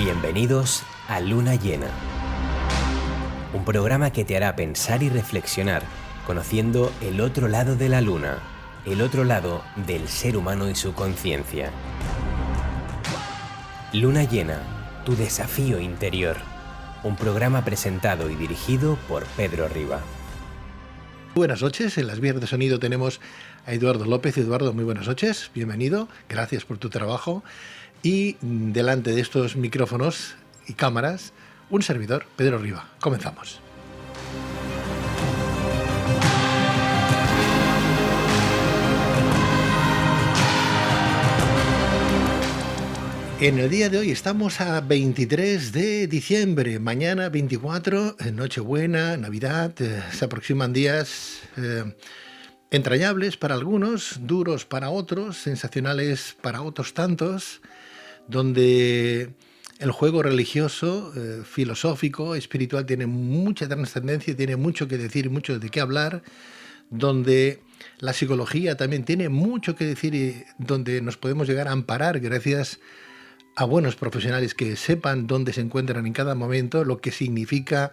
Bienvenidos a Luna Llena, un programa que te hará pensar y reflexionar, conociendo el otro lado de la luna, el otro lado del ser humano y su conciencia. Luna Llena, tu desafío interior, un programa presentado y dirigido por Pedro Riba. Buenas noches, en las vías de sonido tenemos a Eduardo López. Eduardo, muy buenas noches, bienvenido, gracias por tu trabajo. Y delante de estos micrófonos y cámaras, un servidor, Pedro Riba. Comenzamos. En el día de hoy estamos a 23 de diciembre, mañana 24, Nochebuena, Navidad, se aproximan días entrañables para algunos, duros para otros, sensacionales para otros tantos, donde el juego religioso, filosófico, espiritual tiene mucha trascendencia, tiene mucho que decir y mucho de qué hablar, donde la psicología también tiene mucho que decir y donde nos podemos llegar a amparar gracias a buenos profesionales que sepan dónde se encuentran en cada momento, lo que significa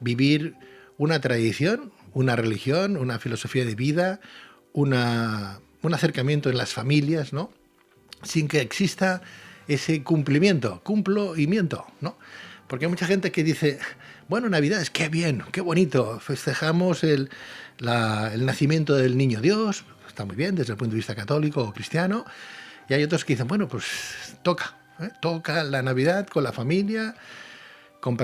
vivir una tradición, una religión, una filosofía de vida, un acercamiento en las familias, ¿no? Sin que exista ese cumplimiento, cumplo y miento, ¿no? Porque hay mucha gente que dice, bueno, Navidad es qué bien, qué bonito, festejamos el nacimiento del niño Dios, está muy bien desde el punto de vista católico o cristiano, y hay otros que dicen, bueno, pues toca la Navidad con la familia, con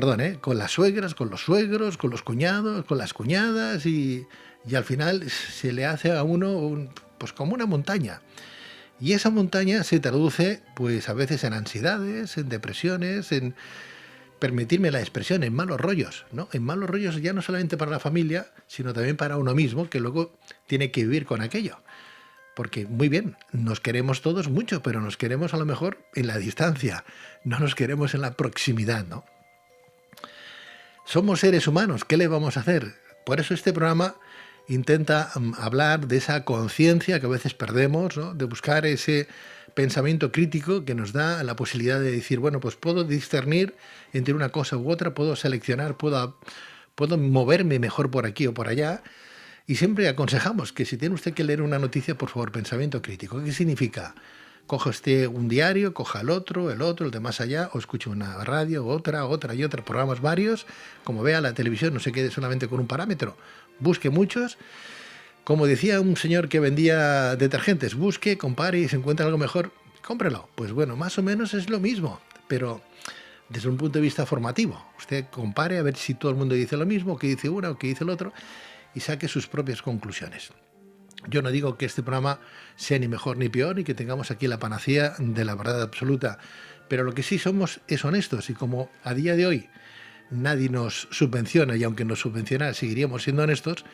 las suegras, con los suegros, con los cuñados, con las cuñadas, y al final se le hace a uno pues como una montaña. Y esa montaña se traduce, pues a veces en ansiedades, en depresiones, en, permitirme la expresión, en malos rollos, ¿no? En malos rollos ya no solamente para la familia, sino también para uno mismo, que luego tiene que vivir con aquello. Porque, muy bien, nos queremos todos mucho, pero nos queremos a lo mejor en la distancia, no nos queremos en la proximidad, ¿no? Somos seres humanos, ¿qué le vamos a hacer? Por eso este programa intenta hablar de esa conciencia que a veces perdemos, ¿no? De buscar ese pensamiento crítico que nos da la posibilidad de decir, bueno, pues puedo discernir entre una cosa u otra, puedo seleccionar, puedo moverme mejor por aquí o por allá. Y siempre aconsejamos que si tiene usted que leer una noticia, por favor, pensamiento crítico. ¿Qué significa? Coja usted un diario, coja el de más allá, o escuche una radio, otra y otra, programas varios. Como vea la televisión, no se quede solamente con un parámetro. Busque muchos. Como decía un señor que vendía detergentes, busque, compare y si encuentra algo mejor, cómprelo. Pues bueno, más o menos es lo mismo, pero desde un punto de vista formativo. Usted compare a ver si todo el mundo dice lo mismo, que dice uno o que dice el otro, y saque sus propias conclusiones. Yo no digo que este programa sea ni mejor ni peor, ni que tengamos aquí la panacea de la verdad absoluta, pero lo que sí somos es honestos, y como a día de hoy nadie nos subvenciona, y aunque nos subvencionara seguiríamos siendo honestos,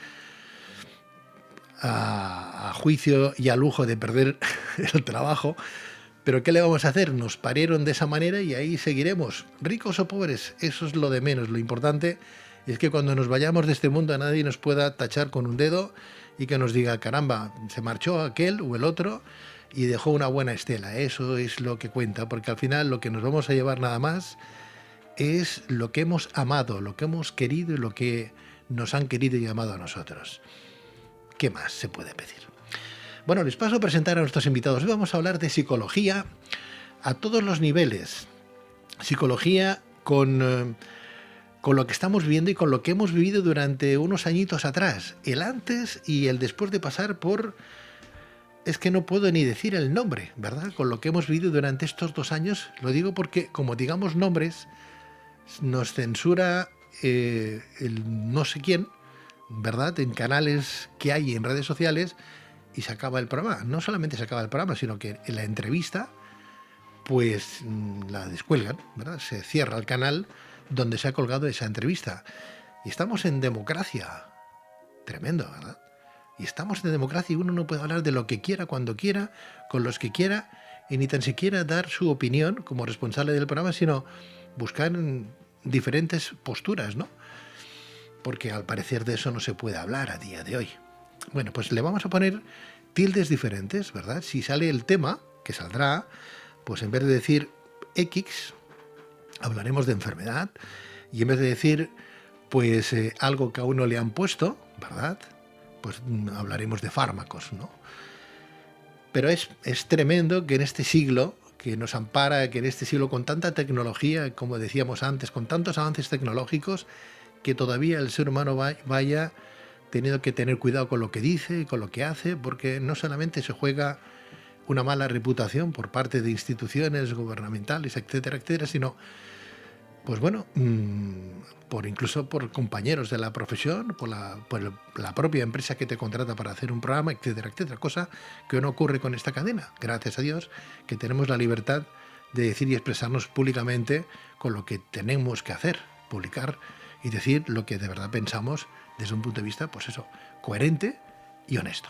a juicio y a lujo de perder el trabajo, pero ¿qué le vamos a hacer? Nos parieron de esa manera y ahí seguiremos, ricos o pobres, eso es lo de menos. Lo importante es que cuando nos vayamos de este mundo a nadie nos pueda tachar con un dedo y que nos diga, caramba, se marchó aquel o el otro y dejó una buena estela. Eso es lo que cuenta, porque al final lo que nos vamos a llevar nada más es lo que hemos amado, lo que hemos querido y lo que nos han querido y amado a nosotros. ¿Qué más se puede pedir? Bueno, les paso a presentar a nuestros invitados. Hoy vamos a hablar de psicología a todos los niveles. Psicología con lo que estamos viviendo y con lo que hemos vivido durante unos añitos atrás. El antes y el después de pasar por... Es que no puedo ni decir el nombre, ¿verdad? Con lo que hemos vivido durante estos 2 años. Lo digo porque, como digamos nombres, nos censura el no sé quién, ¿verdad? En canales que hay en redes sociales y se acaba el programa. No solamente se acaba el programa, sino que en la entrevista, pues la descuelgan, ¿verdad? Se cierra el canal donde se ha colgado esa entrevista. Y estamos en democracia. Tremendo, ¿verdad? Y estamos en democracia y uno no puede hablar de lo que quiera, cuando quiera, con los que quiera, y ni tan siquiera dar su opinión como responsable del programa, sino buscar diferentes posturas, ¿no? Porque al parecer de eso no se puede hablar a día de hoy. Bueno, pues le vamos a poner tildes diferentes, ¿verdad? Si sale el tema, que saldrá, pues en vez de decir X, hablaremos de enfermedad y en vez de decir pues algo que a uno le han puesto, ¿verdad? Pues hablaremos de fármacos, ¿no? Pero es tremendo que en este siglo que nos ampara, que en este siglo con tanta tecnología, como decíamos antes, con tantos avances tecnológicos, que todavía el ser humano vaya teniendo que tener cuidado con lo que dice, con lo que hace, porque no solamente se juega una mala reputación por parte de instituciones gubernamentales, etcétera, etcétera, sino, pues bueno, incluso por compañeros de la profesión, por la propia empresa que te contrata para hacer un programa, etcétera, etcétera, cosa que no ocurre con esta cadena. Gracias a Dios que tenemos la libertad de decir y expresarnos públicamente con lo que tenemos que hacer, publicar y decir lo que de verdad pensamos desde un punto de vista, pues eso, coherente y honesto.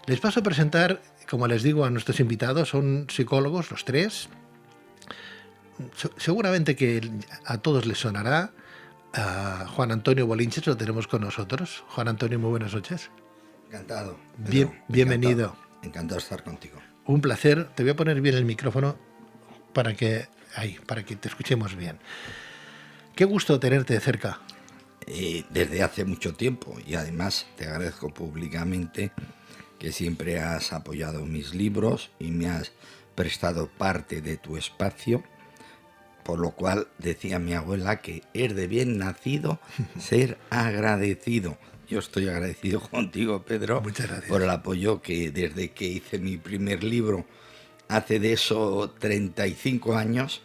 Les paso a presentar, como les digo, a nuestros invitados. Son psicólogos, los tres. Seguramente que a todos les sonará. A Juan Antonio Bolinches lo tenemos con nosotros. Juan Antonio, muy buenas noches. Encantado. Bienvenido. Encantado de estar contigo. Un placer. Te voy a poner bien el micrófono para que te escuchemos bien. Qué gusto tenerte de cerca. Desde hace mucho tiempo, y además te agradezco públicamente que siempre has apoyado mis libros y me has prestado parte de tu espacio, por lo cual decía mi abuela que es de bien nacido ser agradecido. Yo estoy agradecido contigo, Pedro. Muchas gracias. Por el apoyo que desde que hice mi primer libro, hace de eso 35 años,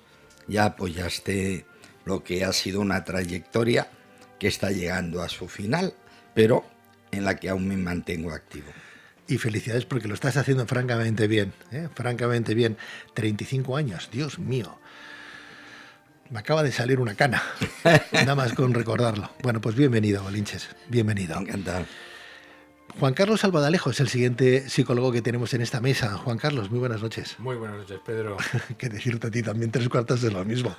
ya apoyaste lo que ha sido una trayectoria que está llegando a su final, pero en la que aún me mantengo activo. Y felicidades porque lo estás haciendo francamente bien, francamente bien. 35 años, Dios mío. Me acaba de salir una cana, nada más con recordarlo. Bueno, pues bienvenido, Bolinches, bienvenido. Encantado. Juan Carlos Albadalejo es el siguiente psicólogo que tenemos en esta mesa. Juan Carlos, muy buenas noches. Muy buenas noches, Pedro. Que decirte a ti también 3/4 de lo mismo.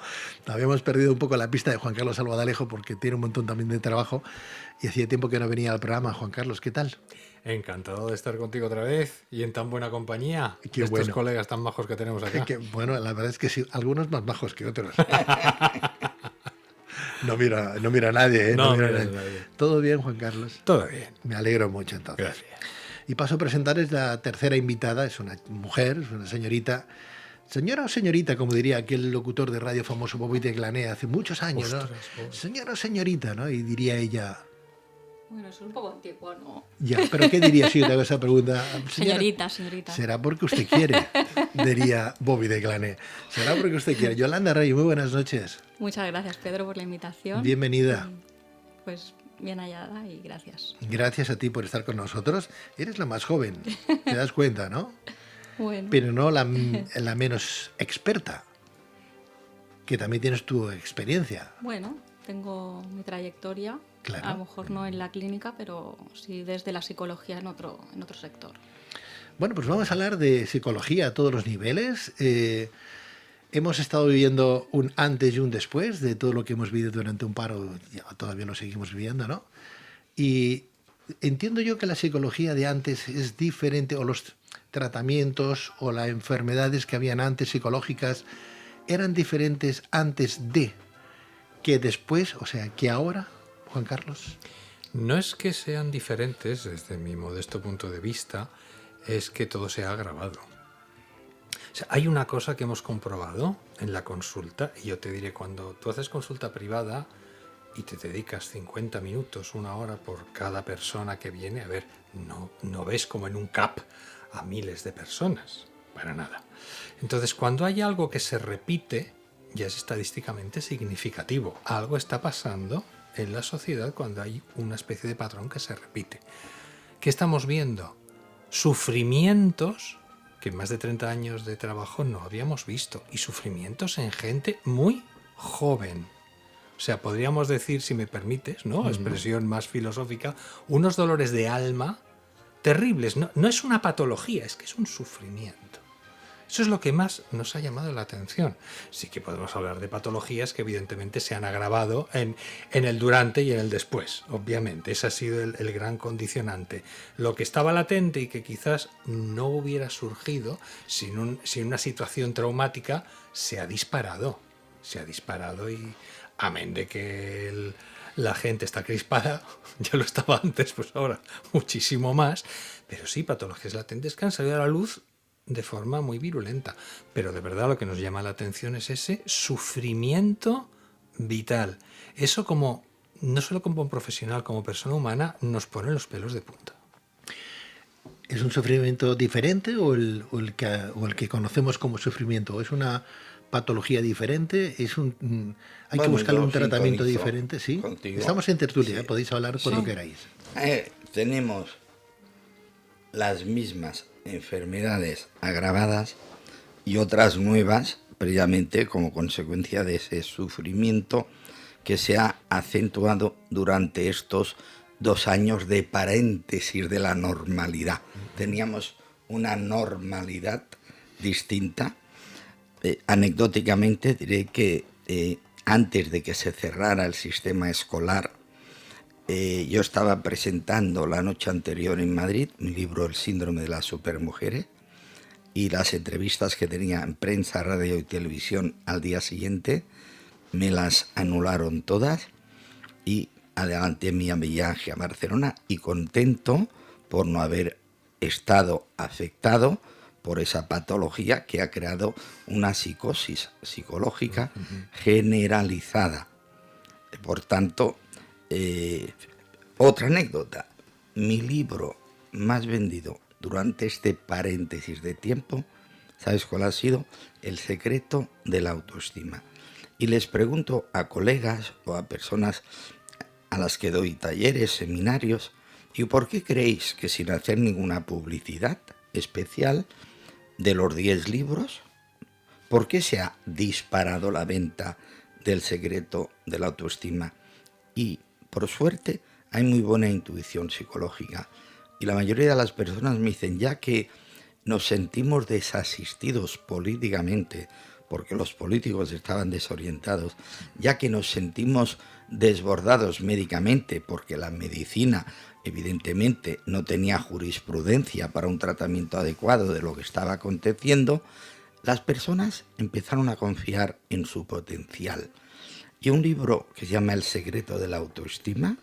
Habíamos perdido un poco la pista de Juan Carlos Albadalejo porque tiene un montón también de trabajo y hacía tiempo que no venía al programa. Juan Carlos, ¿qué tal? Encantado de estar contigo otra vez y en tan buena compañía. Qué Estos bueno. Colegas tan majos que tenemos acá. Bueno, la verdad es que sí, algunos más bajos que otros. No mira a nadie, ¿eh? No mira a mira a nadie. nadie. ¿Todo bien, Juan Carlos? Todo bien. Me alegro mucho entonces. Gracias. Y paso a presentarles la tercera invitada, es una mujer, es una señorita. Señora o señorita, como diría aquel locutor de radio famoso Bobby de Glané hace muchos años, ¿no? Señora o señorita, ¿no? Y diría ella... Bueno, eso es un poco antiguo, ¿no? Ya, pero ¿qué diría si yo te hago esa pregunta? Señorita. Será porque usted quiere, diría Bobby de Glané. Será porque usted quiere. Yolanda Rey, muy buenas noches. Muchas gracias, Pedro, por la invitación. Bienvenida. Pues bien hallada y gracias. Gracias a ti por estar con nosotros. Eres la más joven, te das cuenta, ¿no? Bueno, Pero no la menos experta, que también tienes tu experiencia. bueno, tengo mi trayectoria. Claro. A lo mejor no en la clínica, pero sí desde la psicología en otro sector. Bueno, pues vamos a hablar de psicología a todos los niveles. Hemos estado viviendo un antes y un después de todo lo que hemos vivido durante un paro, ya todavía lo seguimos viviendo, ¿no? Y entiendo yo que la psicología de antes es diferente, o los tratamientos o las enfermedades que habían antes psicológicas eran diferentes antes de que después, o sea, que ahora, Juan Carlos. No es que sean diferentes, desde mi modesto punto de vista, es que todo se ha agravado. O sea, hay una cosa que hemos comprobado en la consulta, y yo te diré, cuando tú haces consulta privada y te dedicas 50 minutos, una hora por cada persona que viene, a ver, no ves como en un CAP a miles de personas, para nada. Entonces, cuando hay algo que se repite, ya es estadísticamente significativo. Algo está pasando en la sociedad cuando hay una especie de patrón que se repite. ¿Qué estamos viendo? Sufrimientos que en más de 30 años de trabajo no habíamos visto, y sufrimientos en gente muy joven. O sea, podríamos decir, si me permites, ¿no? Expresión más filosófica, unos dolores de alma terribles. No es una patología, es que es un sufrimiento. Eso es lo que más nos ha llamado la atención. Sí que podemos hablar de patologías que evidentemente se han agravado en el durante y en el después, obviamente. Ese ha sido el gran condicionante. Lo que estaba latente y que quizás no hubiera surgido sin una situación traumática se ha disparado. se ha disparado y amén de que la gente está crispada, ya lo estaba antes, pues ahora muchísimo más, pero sí, patologías latentes que han salido a la luz de forma muy virulenta. Pero de verdad lo que nos llama la atención es ese sufrimiento vital. Eso como, no solo como profesional, como persona humana, nos pone los pelos de punta. ¿Es un sufrimiento diferente o el que conocemos como sufrimiento? ¿Es una patología diferente? ¿Hay que buscarle un tratamiento diferente? ¿Sí? Contigo. Estamos en tertulia, Sí. podéis hablar cuando queráis. Tenemos las mismas enfermedades agravadas y otras nuevas, previamente como consecuencia de ese sufrimiento que se ha acentuado durante estos 2 años de paréntesis de la normalidad. Teníamos una normalidad distinta. Anecdóticamente diré que antes de que se cerrara el sistema escolar, yo estaba presentando la noche anterior en Madrid mi libro El síndrome de las supermujeres, y las entrevistas que tenía en prensa, radio y televisión al día siguiente me las anularon todas y adelanté mi viaje a Barcelona, y contento por no haber estado afectado por esa patología que ha creado una psicosis psicológica generalizada. Por tanto, otra anécdota, mi libro más vendido durante este paréntesis de tiempo, ¿sabes cuál ha sido? El secreto de la autoestima. Y les pregunto a colegas o a personas a las que doy talleres, seminarios, ¿y por qué creéis que sin hacer ninguna publicidad especial de los 10 libros, por qué se ha disparado la venta del secreto de la autoestima? Y por suerte hay muy buena intuición psicológica, y la mayoría de las personas me dicen, ya que nos sentimos desasistidos políticamente porque los políticos estaban desorientados, ya que nos sentimos desbordados médicamente porque la medicina evidentemente no tenía jurisprudencia para un tratamiento adecuado de lo que estaba aconteciendo, las personas empezaron a confiar en su potencial. Y un libro que se llama El secreto de la autoestima,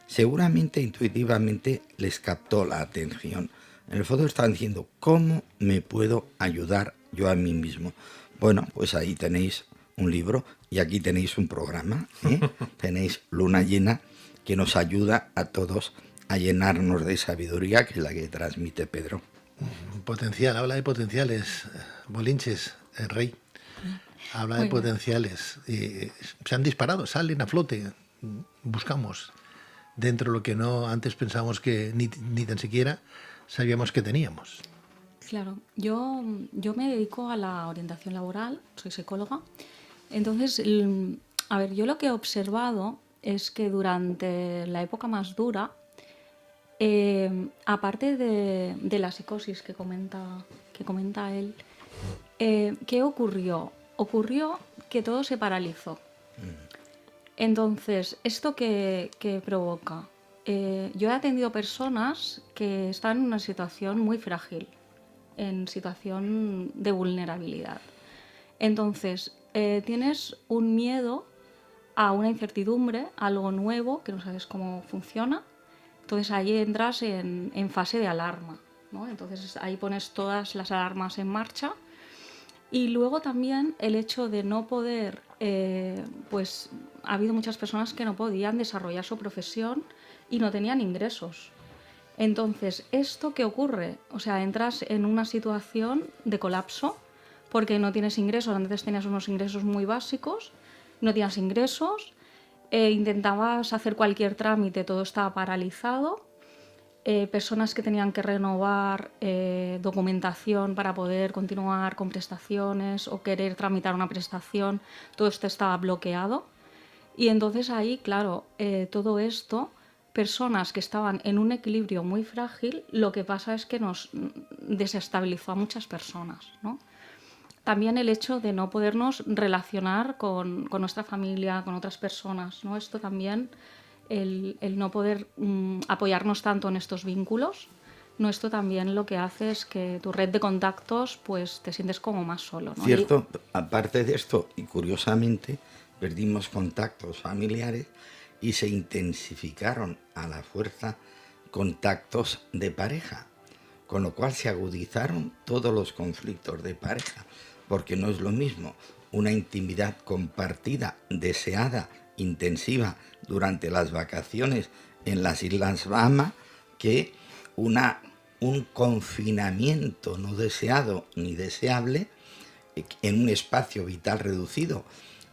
seguramente intuitivamente les captó la atención. En el fondo estaban diciendo, ¿cómo me puedo ayudar yo a mí mismo? Bueno, pues ahí tenéis un libro y aquí tenéis un programa, ¿eh? Tenéis Luna Llena, que nos ayuda a todos a llenarnos de sabiduría, que es la que transmite Pedro. Potencial, habla de potenciales, Bolinches, el rey. Habla de potenciales. Se han disparado, salen a flote. Buscamos dentro lo que no antes pensábamos que ni tan siquiera sabíamos que teníamos. Claro, yo me dedico a la orientación laboral, soy psicóloga. Entonces, a ver, yo lo que he observado es que durante la época más dura, aparte de la psicosis que comenta él, ¿qué ocurrió? Ocurrió que todo se paralizó. Entonces, ¿esto qué provoca? Yo he atendido personas que están en una situación muy frágil, en situación de vulnerabilidad. Entonces, tienes un miedo a una incertidumbre, a algo nuevo, que no sabes cómo funciona. Entonces ahí entras en fase de alarma, ¿no? Entonces ahí pones todas las alarmas en marcha. Y luego también el hecho de no poder, pues ha habido muchas personas que no podían desarrollar su profesión y no tenían ingresos. Entonces, ¿esto qué ocurre? O sea, entras en una situación de colapso porque no tienes ingresos. Antes tenías unos ingresos muy básicos, no tienes ingresos, intentabas hacer cualquier trámite, todo estaba paralizado. Personas que tenían que renovar documentación para poder continuar con prestaciones o querer tramitar una prestación, todo esto estaba bloqueado. Y entonces ahí, claro, todo esto, personas que estaban en un equilibrio muy frágil, lo que pasa es que nos desestabilizó a muchas personas, ¿no? También el hecho de no podernos relacionar con nuestra familia, con otras personas, ¿no? Esto también, el no poder apoyarnos tanto en estos vínculos, no, esto también lo que hace es que tu red de contactos, pues te sientes como más solo, ¿no? Cierto, aparte de esto, y curiosamente, perdimos contactos familiares y se intensificaron a la fuerza contactos de pareja, con lo cual se agudizaron todos los conflictos de pareja, porque no es lo mismo una intimidad compartida, deseada, intensiva durante las vacaciones en las Islas Bahamas que un confinamiento no deseado ni deseable en un espacio vital reducido.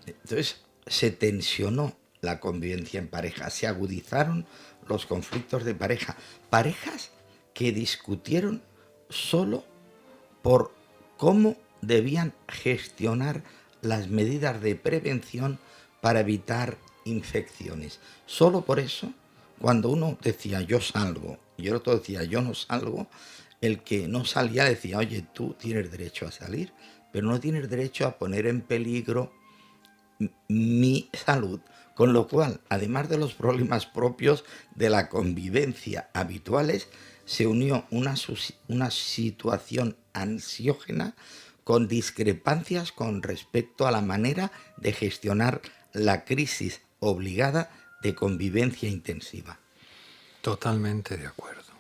Entonces se tensionó la convivencia en pareja, se agudizaron los conflictos de pareja, parejas que discutieron solo por cómo debían gestionar las medidas de prevención para evitar infecciones. Solo por eso, cuando uno decía yo salgo y el otro decía yo no salgo, el que no salía decía, oye, tú tienes derecho a salir, pero no tienes derecho a poner en peligro mi salud. Con lo cual, además de los problemas propios de la convivencia habituales, se unió una situación ansiógena con discrepancias con respecto a la manera de gestionar la crisis obligada de convivencia intensiva. Totalmente de acuerdo.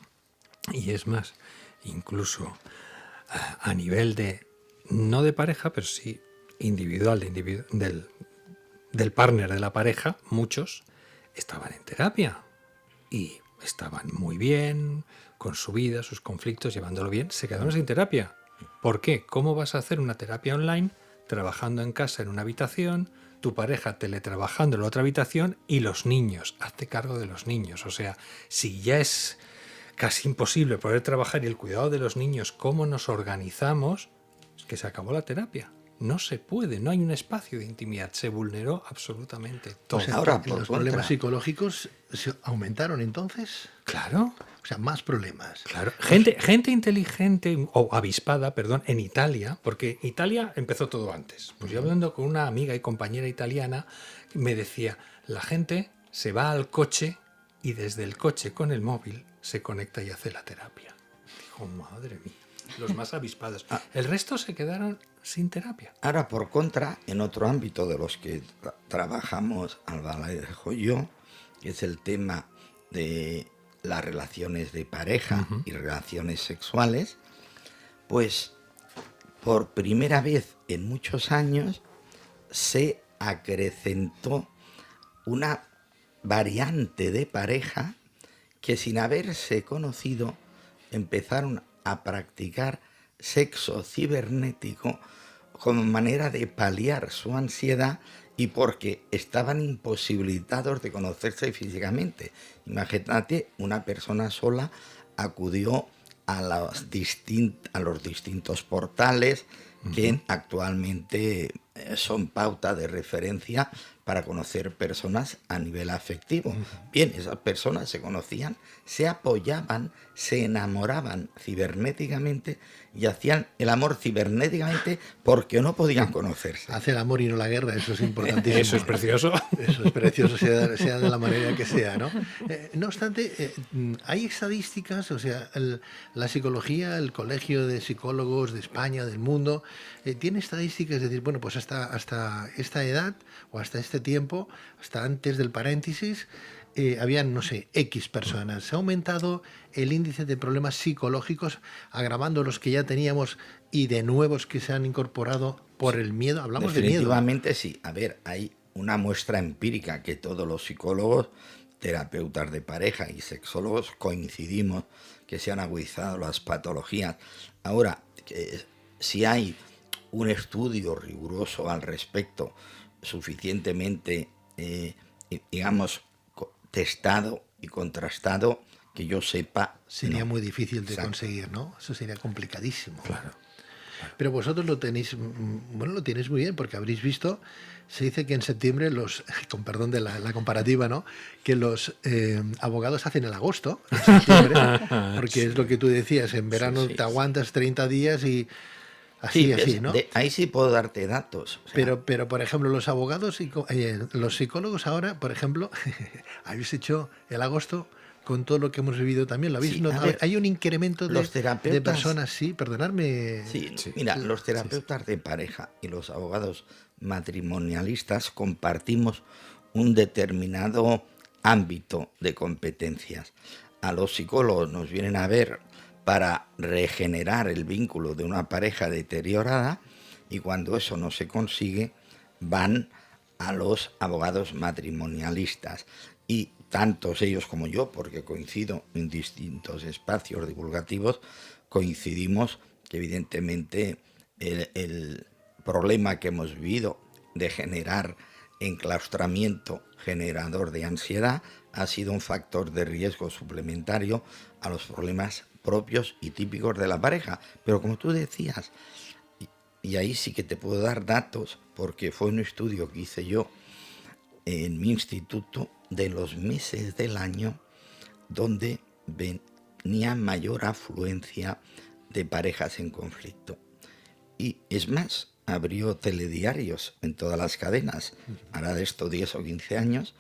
Y es más, incluso a nivel de, no de pareja, pero sí individual, del partner de la pareja, muchos estaban en terapia y estaban muy bien con su vida, sus conflictos, llevándolo bien, se quedaron sin terapia. ¿Por qué? ¿Cómo vas a hacer una terapia online trabajando en casa en una habitación, tu pareja teletrabajando en la otra habitación y los niños? Hazte cargo de los niños. O sea, si ya es casi imposible poder trabajar y el cuidado de los niños, ¿cómo nos organizamos? Es que se acabó la terapia. No se puede, no hay un espacio de intimidad. Se vulneró absolutamente todo. O sea, Ahora, los problemas psicológicos se aumentaron entonces. Claro. O sea, más problemas. Claro, gente inteligente o avispada, perdón, en Italia, porque Italia empezó todo antes. Pues yo hablando con una amiga y compañera italiana, me decía, la gente se va al coche y desde el coche con el móvil se conecta y hace la terapia. Dijo, madre mía, los más avispados. El resto se quedaron sin terapia. Ahora, por contra, en otro ámbito de los que trabajamos Albaladejo y yo, que es el tema de las relaciones de pareja y relaciones sexuales, pues por primera vez en muchos años se acrecentó una variante de pareja que sin haberse conocido empezaron a practicar sexo cibernético como manera de paliar su ansiedad y porque estaban imposibilitados de conocerse físicamente. Imagínate, una persona sola acudió a los distintos portales que actualmente son pauta de referencia para conocer personas a nivel afectivo. Bien, esas personas se conocían, se apoyaban, se enamoraban cibernéticamente y hacían el amor cibernéticamente porque no podían conocerse. Hace el amor y no la guerra, eso es importantísimo. Eso es precioso. Eso es precioso, sea de la manera que sea, ¿no? No obstante, hay estadísticas, o sea, la psicología, el Colegio de Psicólogos de España, del mundo, tiene estadísticas, es decir, bueno, pues hasta esta edad o hasta este tiempo, hasta antes del paréntesis, habían, no sé, X personas. Se ha aumentado el índice de problemas psicológicos, agravando los que ya teníamos y de nuevos que se han incorporado por el miedo. Hablamos de miedo. Definitivamente sí. A ver, hay una muestra empírica que todos los psicólogos, terapeutas de pareja y sexólogos coincidimos que se han agudizado las patologías. Ahora, si hay un estudio riguroso al respecto, suficientemente, digamos, testado y contrastado, que yo sepa... Sería no. muy difícil de Exacto. conseguir, ¿no? Eso sería complicadísimo. Claro. Pero vosotros lo tenéis, bueno, lo tenéis muy bien, porque habréis visto, se dice que en septiembre con perdón de la comparativa, ¿no? Que los abogados hacen el agosto, en septiembre, porque es lo que tú decías, en verano sí. te aguantas 30 días y así, ¿no? Ahí sí puedo darte datos. O sea, Pero, por ejemplo, los abogados y los psicólogos ahora, por ejemplo, habéis hecho el agosto con todo lo que hemos vivido también? ¿Lo habéis Sí, notado? a ver, ¿Hay un incremento los de terapeutas- personas? Sí, perdonadme. Sí, Sí. mira, los terapeutas de pareja y los abogados matrimonialistas compartimos un determinado ámbito de competencias. A los psicólogos nos vienen a ver para regenerar el vínculo de una pareja deteriorada, y cuando eso no se consigue, van a los abogados matrimonialistas. Y tantos ellos como yo, porque coincido en distintos espacios divulgativos, coincidimos que evidentemente el problema que hemos vivido de generar enclaustramiento generador de ansiedad ha sido un factor de riesgo suplementario a los problemas propios y típicos de la pareja. Pero como tú decías, y ahí sí que te puedo dar datos, porque fue un estudio que hice yo en mi instituto de los meses del año donde venía mayor afluencia de parejas en conflicto. Y es más, abrió telediarios en todas las cadenas, hará de esto 10 o 15 años.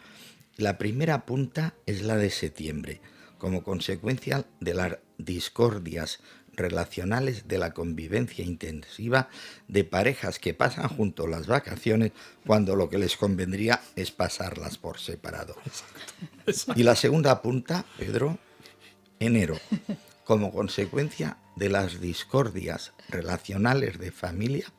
La primera punta es la de septiembre, como consecuencia de las discordias relacionales de la convivencia intensiva de parejas que pasan juntos las vacaciones cuando lo que les convendría es pasarlas por separado. Y la segunda punta, Pedro, enero, como consecuencia de las discordias relacionales de familia,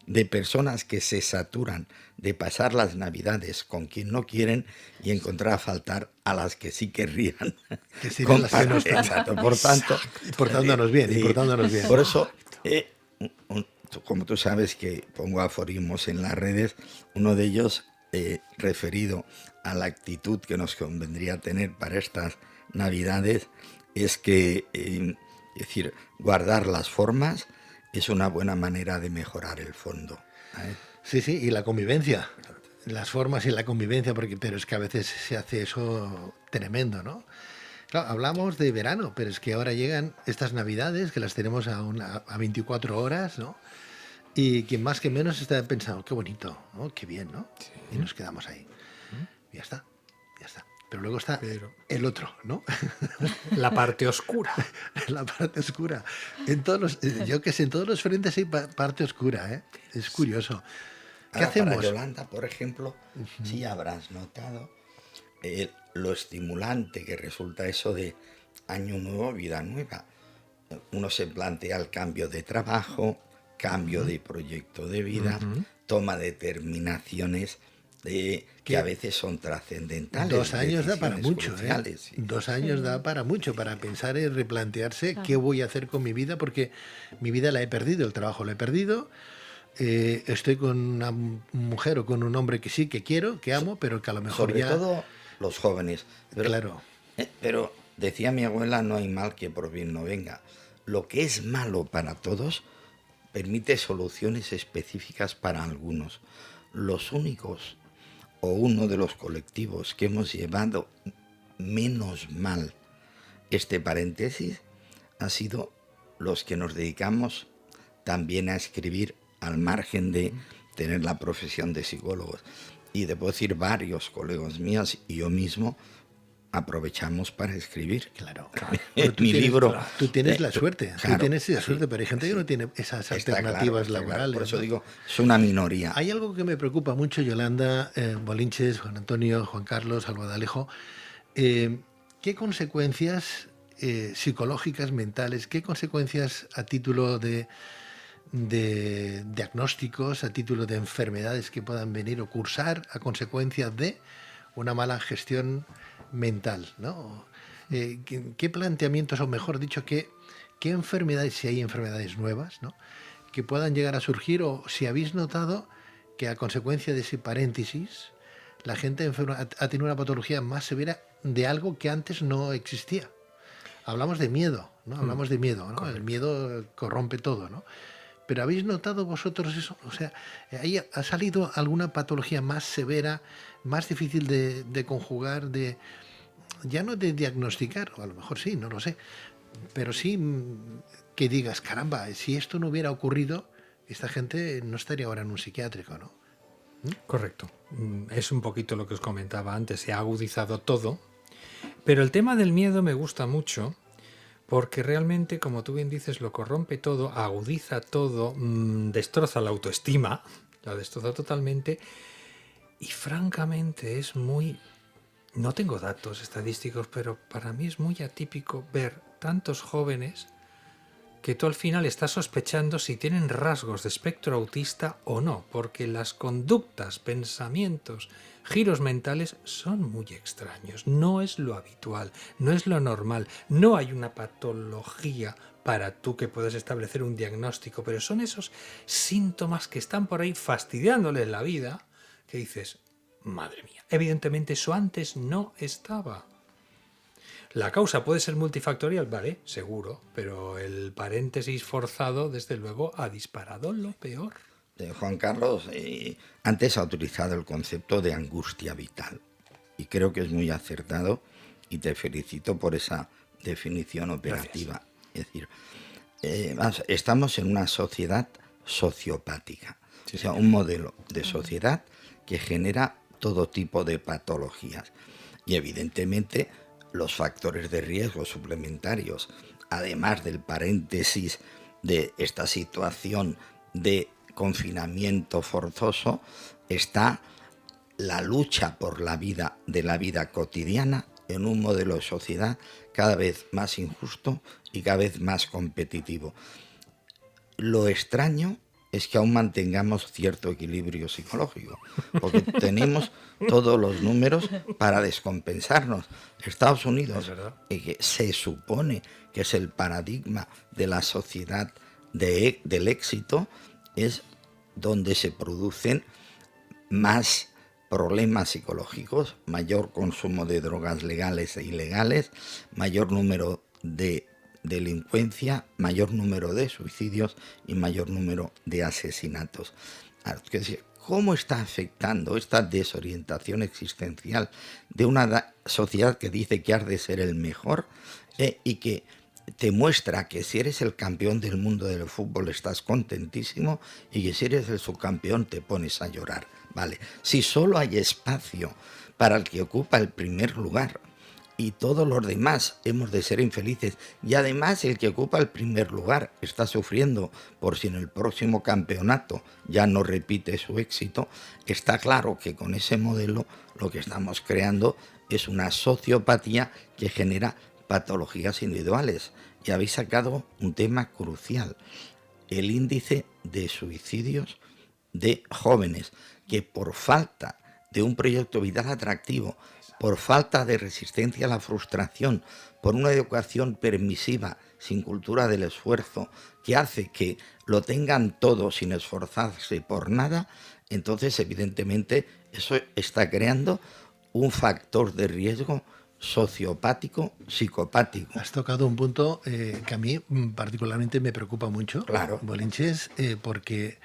de personas que se saturan de pasar las Navidades con quien no quieren y encontrar a faltar a las que sí querrían. Que serían las que no están. Exacto, por tanto, Portándonos bien, y portándonos bien. por eso, como tú sabes que pongo aforismos en las redes, uno de ellos referido a la actitud que nos convendría tener para estas Navidades es que, es decir, guardar las formas es una buena manera de mejorar el fondo. ¿Sabes? Sí, sí, y la convivencia. Las formas y la convivencia, pero es que a veces se hace eso tremendo, ¿no? Claro, hablamos de verano, pero es que ahora llegan estas Navidades, que las tenemos a 24 horas, ¿no? Y quien más que menos está pensando, qué bonito, ¿no? Qué bien, ¿no? Sí. Y nos quedamos ahí. Y ya está, ya está. Pero luego está el otro, ¿no? La parte oscura. La parte oscura. En todos los, yo que sé, en todos los frentes hay parte oscura, ¿eh? Es curioso. ¿Qué hacemos? Para Yolanda, por ejemplo, sí habrás notado lo estimulante que resulta eso de año nuevo, vida nueva. Uno se plantea el cambio de trabajo, cambio de proyecto de vida, toma determinaciones que a veces son trascendentales. 2 años da para mucho, cruciales, ¿eh? 2 años da para mucho, para pensar y replantearse qué voy a hacer con mi vida, porque mi vida la he perdido, el trabajo lo he perdido. Estoy con una mujer o con un hombre que sí, que quiero, que amo, pero que a lo mejor sobre ya... todo los jóvenes. Pero, claro. Pero decía mi abuela, no hay mal que por bien no venga. Lo que es malo para todos permite soluciones específicas para algunos. Los únicos o uno de los colectivos que hemos llevado menos mal este paréntesis ha sido los que nos dedicamos también a escribir al margen de tener la profesión de psicólogos. Y debo decir, varios colegas míos y yo mismo aprovechamos para escribir. Claro. Mi libro. Tú tienes la suerte, claro, tú tienes esa suerte, pero hay gente que no tiene esas alternativas laborales. Por eso ¿no? digo, es una minoría. Hay algo que me preocupa mucho, Yolanda, Bolinches, Juan Antonio, Juan Carlos, Albadalejo. ¿Qué consecuencias psicológicas, mentales, qué consecuencias a título de diagnósticos, a título de enfermedades que puedan venir o cursar a consecuencia de una mala gestión mental, ¿no? ¿Qué planteamientos, o mejor dicho, qué enfermedades, si hay enfermedades nuevas, ¿no?, que puedan llegar a surgir, o si habéis notado que a consecuencia de ese paréntesis la gente ha tenido una patología más severa de algo que antes no existía? Hablamos de miedo, ¿no? Hablamos de miedo, ¿no? El miedo corrompe todo, ¿no? Pero ¿habéis notado vosotros eso? O sea, ¿ahí ha salido alguna patología más severa, más difícil de conjugar, ya no de diagnosticar, o a lo mejor sí, no lo sé, pero sí que digas, caramba, si esto no hubiera ocurrido, esta gente no estaría ahora en un psiquiátrico, ¿no? Correcto. Es un poquito lo que os comentaba antes, se ha agudizado todo. Pero el tema del miedo me gusta mucho porque realmente, como tú bien dices, lo corrompe todo, agudiza todo, destroza la autoestima, la destroza totalmente y francamente es muy... No tengo datos estadísticos, pero para mí es muy atípico ver tantos jóvenes que tú al final estás sospechando si tienen rasgos de espectro autista o no, porque las conductas, pensamientos, giros mentales son muy extraños. No es lo habitual, no es lo normal, no hay una patología para tú que puedas establecer un diagnóstico, pero son esos síntomas que están por ahí fastidiándole la vida que dices, madre mía, evidentemente eso antes no estaba. La causa puede ser multifactorial, vale, seguro, pero el paréntesis forzado, desde luego, ha disparado lo peor. Juan Carlos antes ha utilizado el concepto de angustia vital y creo que es muy acertado y te felicito por esa definición operativa. Gracias. Es decir, estamos en una sociedad sociopática, sí, o sea, un modelo de sociedad que genera todo tipo de patologías y evidentemente los factores de riesgo suplementarios, además del paréntesis de esta situación de confinamiento forzoso, está la lucha por la vida de la vida cotidiana en un modelo de sociedad cada vez más injusto y cada vez más competitivo. Lo extraño es que aún mantengamos cierto equilibrio psicológico, porque tenemos todos los números para descompensarnos. Estados Unidos, que se supone que es el paradigma de la sociedad del éxito, es donde se producen más problemas psicológicos, mayor consumo de drogas legales e ilegales, mayor número de delincuencia, mayor número de suicidios y mayor número de asesinatos. ¿Cómo está afectando esta desorientación existencial de una sociedad que dice que has de ser el mejor y que te muestra que si eres el campeón del mundo del fútbol estás contentísimo y que si eres el subcampeón te pones a llorar? Vale, si solo hay espacio para el que ocupa el primer lugar y todos los demás hemos de ser infelices, y además el que ocupa el primer lugar está sufriendo por si en el próximo campeonato ya no repite su éxito, está claro que con ese modelo lo que estamos creando es una sociopatía que genera patologías individuales. Y habéis sacado un tema crucial, el índice de suicidios de jóvenes que por falta de un proyecto vital atractivo, por falta de resistencia a la frustración, por una educación permisiva, sin cultura del esfuerzo, que hace que lo tengan todo sin esforzarse por nada, entonces evidentemente eso está creando un factor de riesgo sociopático, psicopático. Has tocado un punto que a mí particularmente me preocupa mucho, claro, Bolinches, porque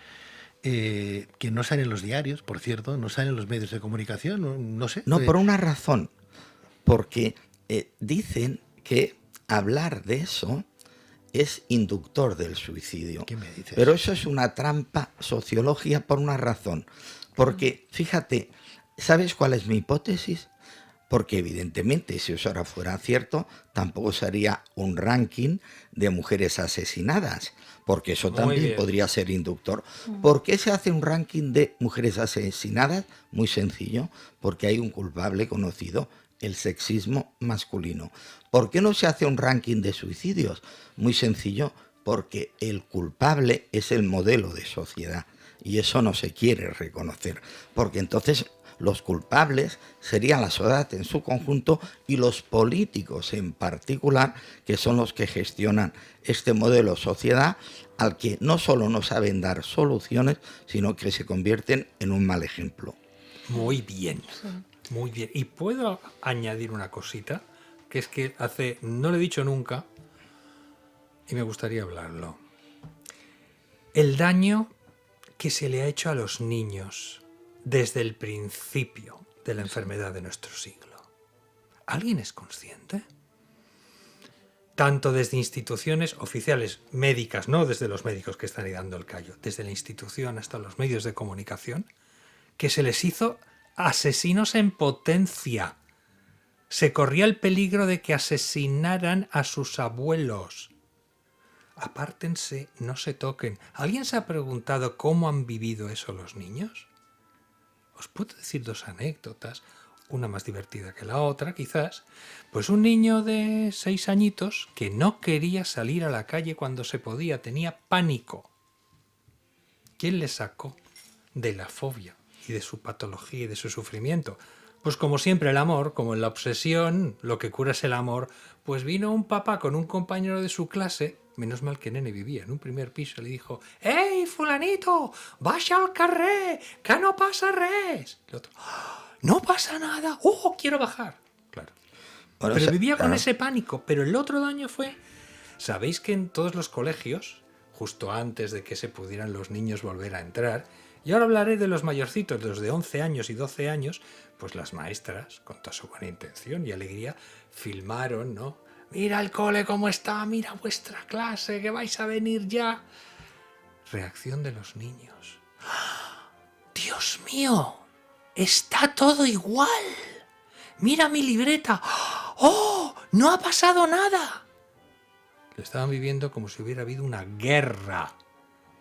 que no salen los diarios, por cierto, no salen los medios de comunicación, no sé. No, por una razón, porque dicen que hablar de eso es inductor del suicidio. ¿Qué me dices? Pero eso es una trampa sociológica por una razón, porque fíjate, ¿sabes cuál es mi hipótesis? Porque evidentemente si eso ahora fuera cierto, tampoco sería un ranking de mujeres asesinadas, porque eso también podría ser inductor. ¿Por qué se hace un ranking de mujeres asesinadas? Muy sencillo, porque hay un culpable conocido, el sexismo masculino. ¿Por qué no se hace un ranking de suicidios? Muy sencillo, porque el culpable es el modelo de sociedad y eso no se quiere reconocer, porque entonces los culpables serían la sociedad en su conjunto y los políticos en particular, que son los que gestionan este modelo de sociedad al que no solo no saben dar soluciones, sino que se convierten en un mal ejemplo. Muy bien, muy bien. Y puedo añadir una cosita, que es que no lo he dicho nunca y me gustaría hablarlo. El daño que se le ha hecho a los niños desde el principio de la enfermedad de nuestro siglo. ¿Alguien es consciente? Tanto desde instituciones oficiales médicas, no desde los médicos que están ahí dando el callo, desde la institución hasta los medios de comunicación, que se les hizo asesinos en potencia Se corría el peligro de que asesinaran a sus abuelos. Apártense, no se toquen. ¿Alguien se ha preguntado cómo han vivido eso los niños? Os puedo decir 2 anécdotas, una más divertida que la otra, quizás. Pues un niño de 6 añitos que no quería salir a la calle cuando se podía, tenía pánico. ¿Quién le sacó de la fobia y de su patología y de su sufrimiento? Pues como siempre el amor, como en la obsesión, lo que cura es el amor, pues vino un papá con un compañero de su clase, menos mal que nene vivía en un primer piso, y le dijo: «¡Ei, fulanito, baixa al carrer, que no pasa res!» El otro: «No pasa nada, quiero bajar». Claro. Bueno, Pero o sea, vivía con claro. ese pánico. Pero el otro daño fue... ¿Sabéis que en todos los colegios, justo antes de que se pudieran los niños volver a entrar, y ahora hablaré de los mayorcitos, los de 11 años y 12 años, pues las maestras, con toda su buena intención y alegría, filmaron, ¿no? «Mira el cole cómo está, mira vuestra clase, que vais a venir ya». Reacción de los niños: «¡Dios mío! ¡Está todo igual! ¡Mira mi libreta! ¡Oh! ¡No ha pasado nada!». Lo estaban viviendo como si hubiera habido una guerra,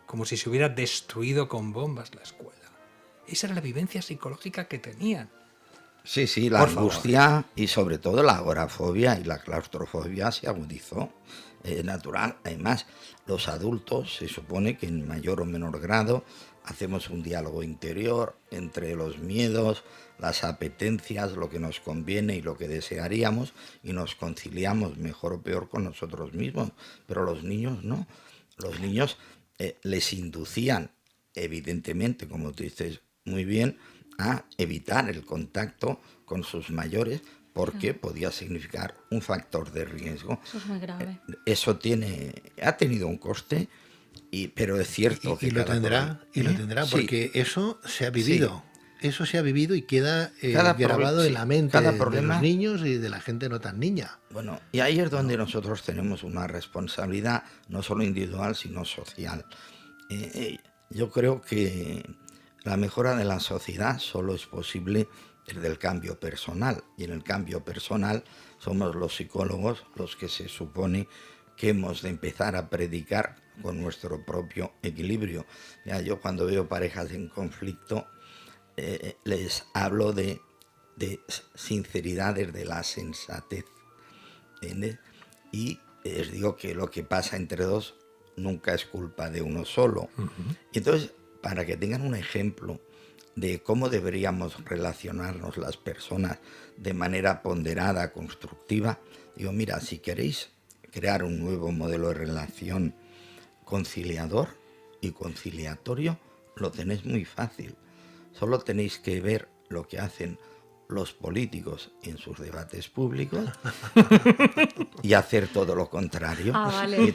como si se hubiera destruido con bombas la escuela. Esa era la vivencia psicológica que tenían. Sí, sí, la Por favor. angustia y sobre todo la agorafobia y la claustrofobia se agudizó. Natural. Además, los adultos se supone que en mayor o menor grado hacemos un diálogo interior entre los miedos, las apetencias, lo que nos conviene y lo que desearíamos, y nos conciliamos mejor o peor con nosotros mismos. Pero los niños no. Los niños les inducían, evidentemente, como tú dices muy bien, a evitar el contacto con sus mayores porque podía significar un factor de riesgo. Eso es muy grave. Eso ha tenido un coste, pero es cierto que Y lo cada tendrá, problema- y lo tendrá, Sí, porque eso se ha vivido. Eso se ha vivido y queda Cada grabado sí, en la mente cada de problema- los niños y de la gente no tan niña. Bueno, y ahí es donde nosotros tenemos una responsabilidad no solo individual, sino social. Yo creo que la mejora de la sociedad solo es posible desde el cambio personal. Y en el cambio personal somos los psicólogos los que se supone que hemos de empezar a predicar con nuestro propio equilibrio. Ya, yo cuando veo parejas en conflicto, les hablo de sinceridad desde la sensatez. ¿Entiendes? Y les digo que lo que pasa entre dos nunca es culpa de uno solo. Y entonces, para que tengan un ejemplo de cómo deberíamos relacionarnos las personas de manera ponderada, constructiva, digo, mira, si queréis crear un nuevo modelo de relación conciliador y conciliatorio, lo tenéis muy fácil. Solo tenéis que ver lo que hacen los políticos en sus debates públicos y hacer todo lo contrario. Ah, vale.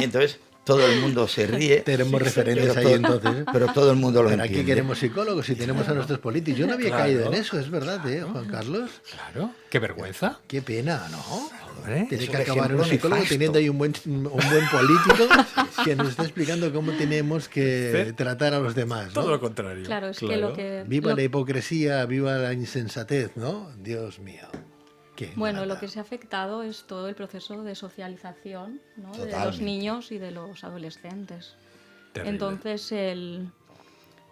Y entonces todo el mundo se ríe. Tenemos referentes pero ahí todo- entonces. Pero todo el mundo lo Pero aquí entiende. queremos psicólogos y tenemos a nuestros políticos. Yo no había Claro. caído en eso, es verdad, Juan Carlos. Claro, qué vergüenza. Qué pena, ¿no? Hombre, Tiene es que un acabar ejemplo un psicólogo nefasto. teniendo ahí un buen político que nos está explicando cómo tenemos que tratar a los demás, todo ¿no? lo contrario. Claro, es que lo que... Viva lo- la hipocresía, viva la insensatez, ¿no? Dios mío. Qué Bueno, lata. lo que se ha afectado es todo el proceso de socialización, ¿no? de los Totalmente. niños y de los adolescentes. Terrible. Entonces,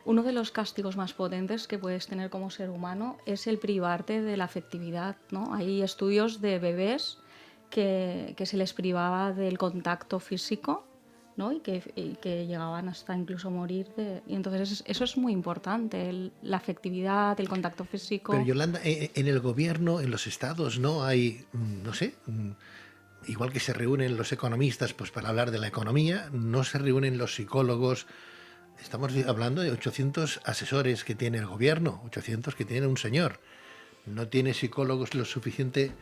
uno de los castigos más potentes que puedes tener como ser humano es el privarte de la afectividad, ¿no? Hay estudios de bebés que se les privaba del contacto físico, ¿no? y que llegaban hasta incluso morir. Y entonces eso es muy importante, la afectividad, el contacto físico. Pero Yolanda, en el gobierno, en los estados, ¿no? Hay, no sé, igual que se reúnen los economistas pues para hablar de la economía, no se reúnen los psicólogos. Estamos hablando de 800 asesores que tiene el gobierno, 800 que tiene un señor. No tiene psicólogos lo suficiente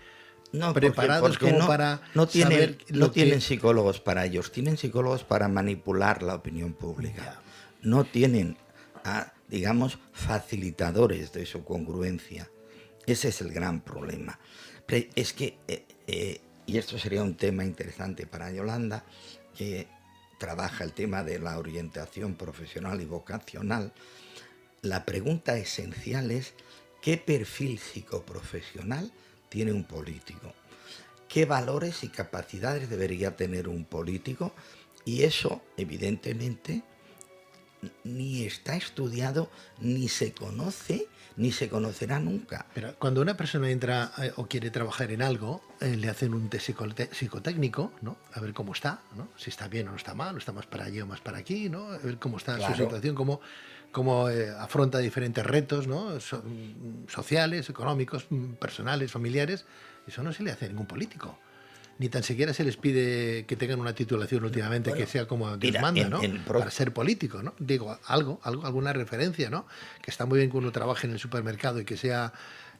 No, preparados como para no tienen, saber no lo que... tienen psicólogos para ellos, tienen psicólogos para manipular la opinión pública. No tienen, digamos, facilitadores de su congruencia. Ese es el gran problema. Pero es que, y esto sería un tema interesante para Yolanda, que trabaja el tema de la orientación profesional y vocacional, la pregunta esencial es ¿Qué perfil psicoprofesional tiene un político? ¿Qué valores y capacidades debería tener un político? Y eso, evidentemente, ni está estudiado, ni se conoce, ni se conocerá nunca. Pero cuando una persona entra o quiere trabajar en algo, le hacen un test psicotécnico, ¿no? A ver cómo está, ¿no? Si está bien o no está mal, o está más para allí o más para aquí, ¿no? A ver cómo está Claro. su situación, cómo afronta diferentes retos, ¿no? Sociales, económicos, personales, familiares. Eso no se le hace a ningún político. Ni tan siquiera se les pide que tengan una titulación últimamente, Bueno, que sea como Dios mira, manda, ¿no? en Para ser político, ¿no? Digo, alguna referencia, ¿no? Que está muy bien que uno trabaje en el supermercado y que sea,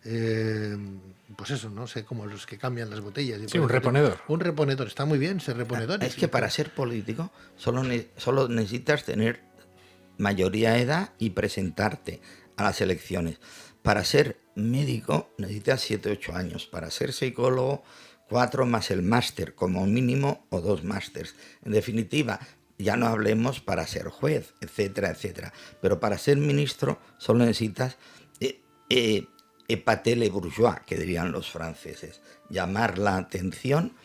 pues eso, no sé, como los que cambian las botellas. Sí, un reponedor. Un reponedor, está muy bien ser reponedor. Es que para ser político solo necesitas tener mayoría de edad y presentarte a las elecciones. Para ser médico necesitas 7 o 8 años. Para ser psicólogo, 4 más el máster, como mínimo, o 2 másters. En definitiva, ya no hablemos para ser juez, etcétera, etcétera. Pero para ser ministro solo necesitas épater le bourgeois, que dirían los franceses. Llamar la atención,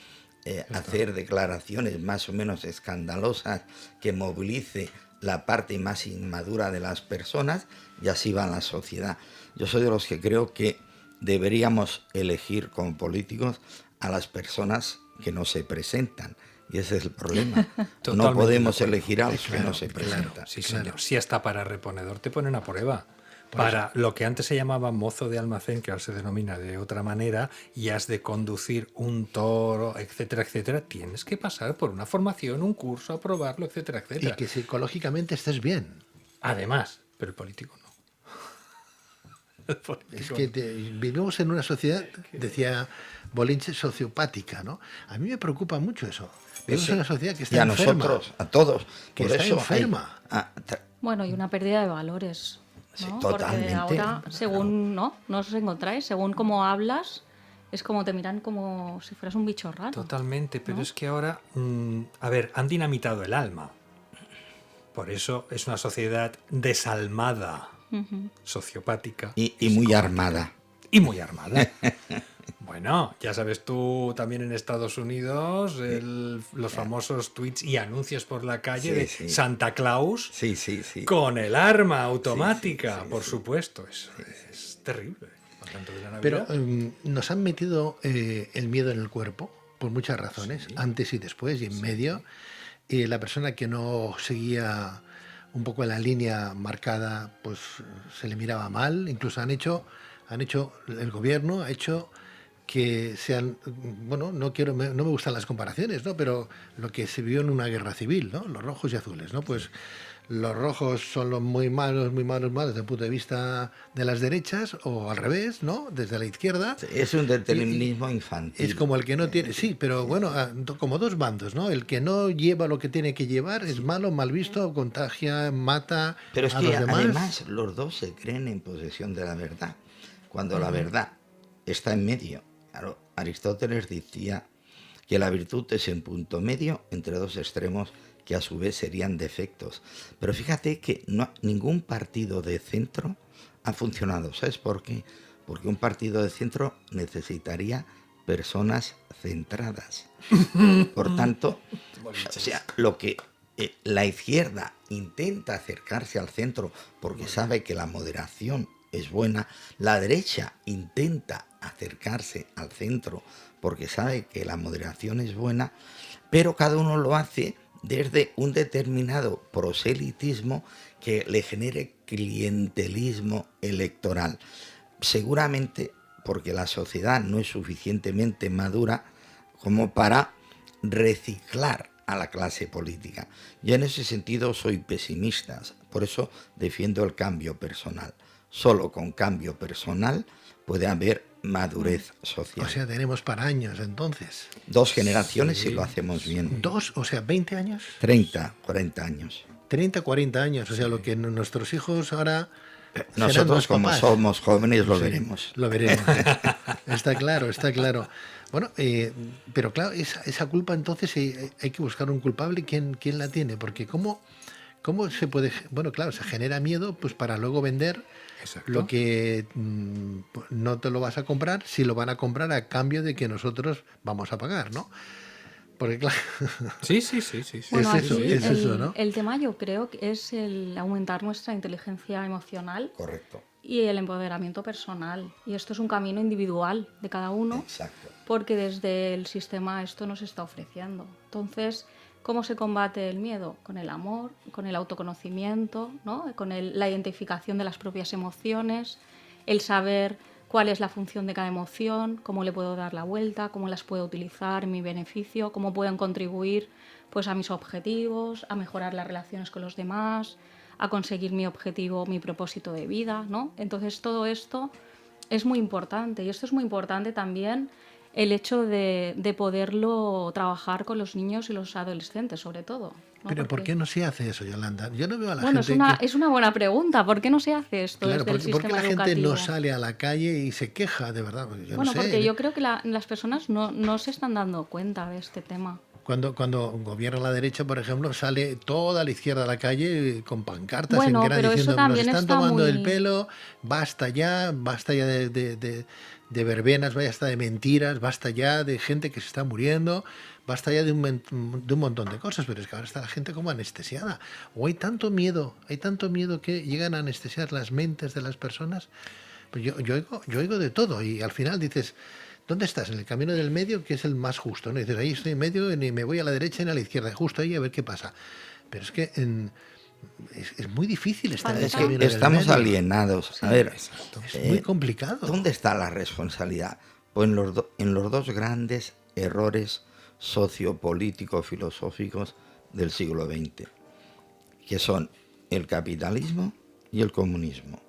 hacer declaraciones más o menos escandalosas que movilice la parte más inmadura de las personas, y así va la sociedad. Yo soy de los que creo que deberíamos elegir como políticos a las personas que no se presentan, y ese es el problema. No podemos elegir a los que no se presentan. Sí, señor. Si hasta para reponedor te ponen a prueba. Para lo que antes se llamaba mozo de almacén, que ahora se denomina de otra manera, y has de conducir un toro, etcétera, etcétera, tienes que pasar por una formación, un curso, aprobarlo, etcétera, Y etcétera. que psicológicamente estés bien. Además, pero el político no. El político Es que vivimos en una sociedad, decía Bolinche, sociopática, ¿no? A mí me preocupa mucho eso. Vivimos en una sociedad que está y a enferma. nosotros, a todos. Que Por está eso enferma. Bueno, y una pérdida de valores. Sí, ¿no? totalmente. Porque ahora, según no os encontráis, según cómo hablas, es como te miran como si fueras un bicho raro. Totalmente, pero ¿no? es que ahora, a ver, han dinamitado el alma. Por eso es una sociedad desalmada, sociopática. y muy armada. Y muy armada. Bueno, ya sabes tú también en Estados Unidos los famosos tweets y anuncios por la calle Sí, de sí. Santa Claus Sí, sí, sí. con el arma automática, Sí, sí, por sí. supuesto. Eso es terrible. Hablando de la Pero Navidad. nos han metido el miedo en el cuerpo, por muchas razones, antes y después y en medio. Y la persona que no seguía un poco la línea marcada, pues se le miraba mal. Incluso el gobierno ha hecho que sean, bueno, no me gustan las comparaciones, ¿no? Pero lo que se vio en una guerra civil, ¿no? Los rojos y azules, ¿no? Pues los rojos son los muy malos desde el punto de vista de las derechas, o al revés, ¿no? Desde la izquierda. Es un determinismo infantil. Es como el que no tiene, sí, pero bueno, como dos bandos, ¿no? El que no lleva lo que tiene que llevar es malo, mal visto, contagia, mata Pero es a que los demás. además los dos se creen en posesión de la verdad, cuando la verdad está en medio. Claro, Aristóteles decía que la virtud es en punto medio entre dos extremos que a su vez serían defectos. Pero fíjate que ningún partido de centro ha funcionado. ¿Sabes por qué? Porque un partido de centro necesitaría personas centradas. Por tanto, o sea, lo que la izquierda intenta acercarse al centro porque sabe que la moderación es buena, la derecha intenta acercarse al centro porque sabe que la moderación es buena, pero cada uno lo hace desde un determinado proselitismo que le genere clientelismo electoral. Seguramente porque la sociedad no es suficientemente madura como para reciclar a la clase política. Yo en ese sentido soy pesimista, por eso defiendo el cambio personal. Solo con cambio personal puede haber madurez social. O sea, tenemos para años entonces. 2 generaciones si lo hacemos bien. 20 años. 30, 40 años. 30, 40 años. O sea, lo que nuestros hijos ahora... serán Nosotros, los como papás. somos jóvenes, lo Sí, veremos. Lo veremos. Está claro, está claro. Bueno, pero claro, esa culpa entonces hay que buscar un culpable. ¿Quién la tiene? Porque ¿cómo ¿Cómo se puede? Bueno, claro, se genera miedo pues para luego vender Exacto. lo que no te lo vas a comprar, si lo van a comprar a cambio de que nosotros vamos a pagar, ¿no? Porque claro, Sí. Bueno, es eso, aquí es eso, ¿no? el tema yo creo que es el aumentar nuestra inteligencia emocional Correcto. y el empoderamiento personal. Y esto es un camino individual de cada uno, Exacto. porque desde el sistema esto nos está ofreciendo. Entonces, ¿cómo se combate el miedo? Con el amor, con el autoconocimiento, ¿no? Con la identificación de las propias emociones, el saber cuál es la función de cada emoción, cómo le puedo dar la vuelta, cómo las puedo utilizar en mi beneficio, cómo pueden contribuir pues, a mis objetivos, a mejorar las relaciones con los demás, a conseguir mi objetivo, mi propósito de vida, ¿no? Entonces todo esto es muy importante, y esto es muy importante también el hecho de poderlo trabajar con los niños y los adolescentes, sobre todo, ¿no? Pero ¿por Porque- qué no se hace eso, Yolanda? Yo no veo a la Bueno, gente es una buena pregunta. ¿Por qué no se hace esto Claro, desde el ¿por qué sistema la gente educativo? no sale a la calle y se queja, de verdad? Porque yo Bueno, no sé. porque yo creo que las personas no se están dando cuenta de este tema. Cuando gobierna la derecha, por ejemplo, sale toda la izquierda a la calle con pancartas Bueno, en gran pero eso diciendo nos también están está tomando muy- el pelo, basta ya de verbenas, basta de mentiras, basta ya de gente que se está muriendo, basta ya de un montón de cosas, pero es que ahora está la gente como anestesiada. O hay tanto miedo que llegan a anestesiar las mentes de las personas. Pues yo oigo de todo y al final dices, ¿dónde estás? En el camino del medio, que es el más justo, ¿no? Y dices, ahí estoy en medio, ni me voy a la derecha ni a la izquierda, justo ahí a ver qué pasa. Pero es que es muy difícil estar en el Es camino que del estamos medio. alienados. A ver, Es muy complicado. ¿dónde está la responsabilidad? Pues en los dos grandes errores sociopolíticos filosóficos del siglo XX, que son el capitalismo y el comunismo.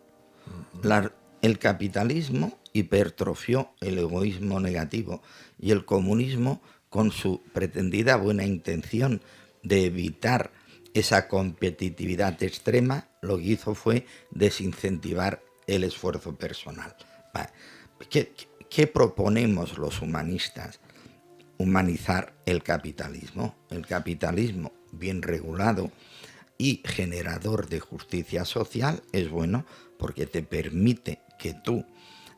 El capitalismo hipertrofió el egoísmo negativo y el comunismo, con su pretendida buena intención de evitar esa competitividad extrema, lo que hizo fue desincentivar el esfuerzo personal. Vale. ¿Qué proponemos los humanistas? Humanizar el capitalismo. El capitalismo bien regulado y generador de justicia social es bueno porque te permite que tú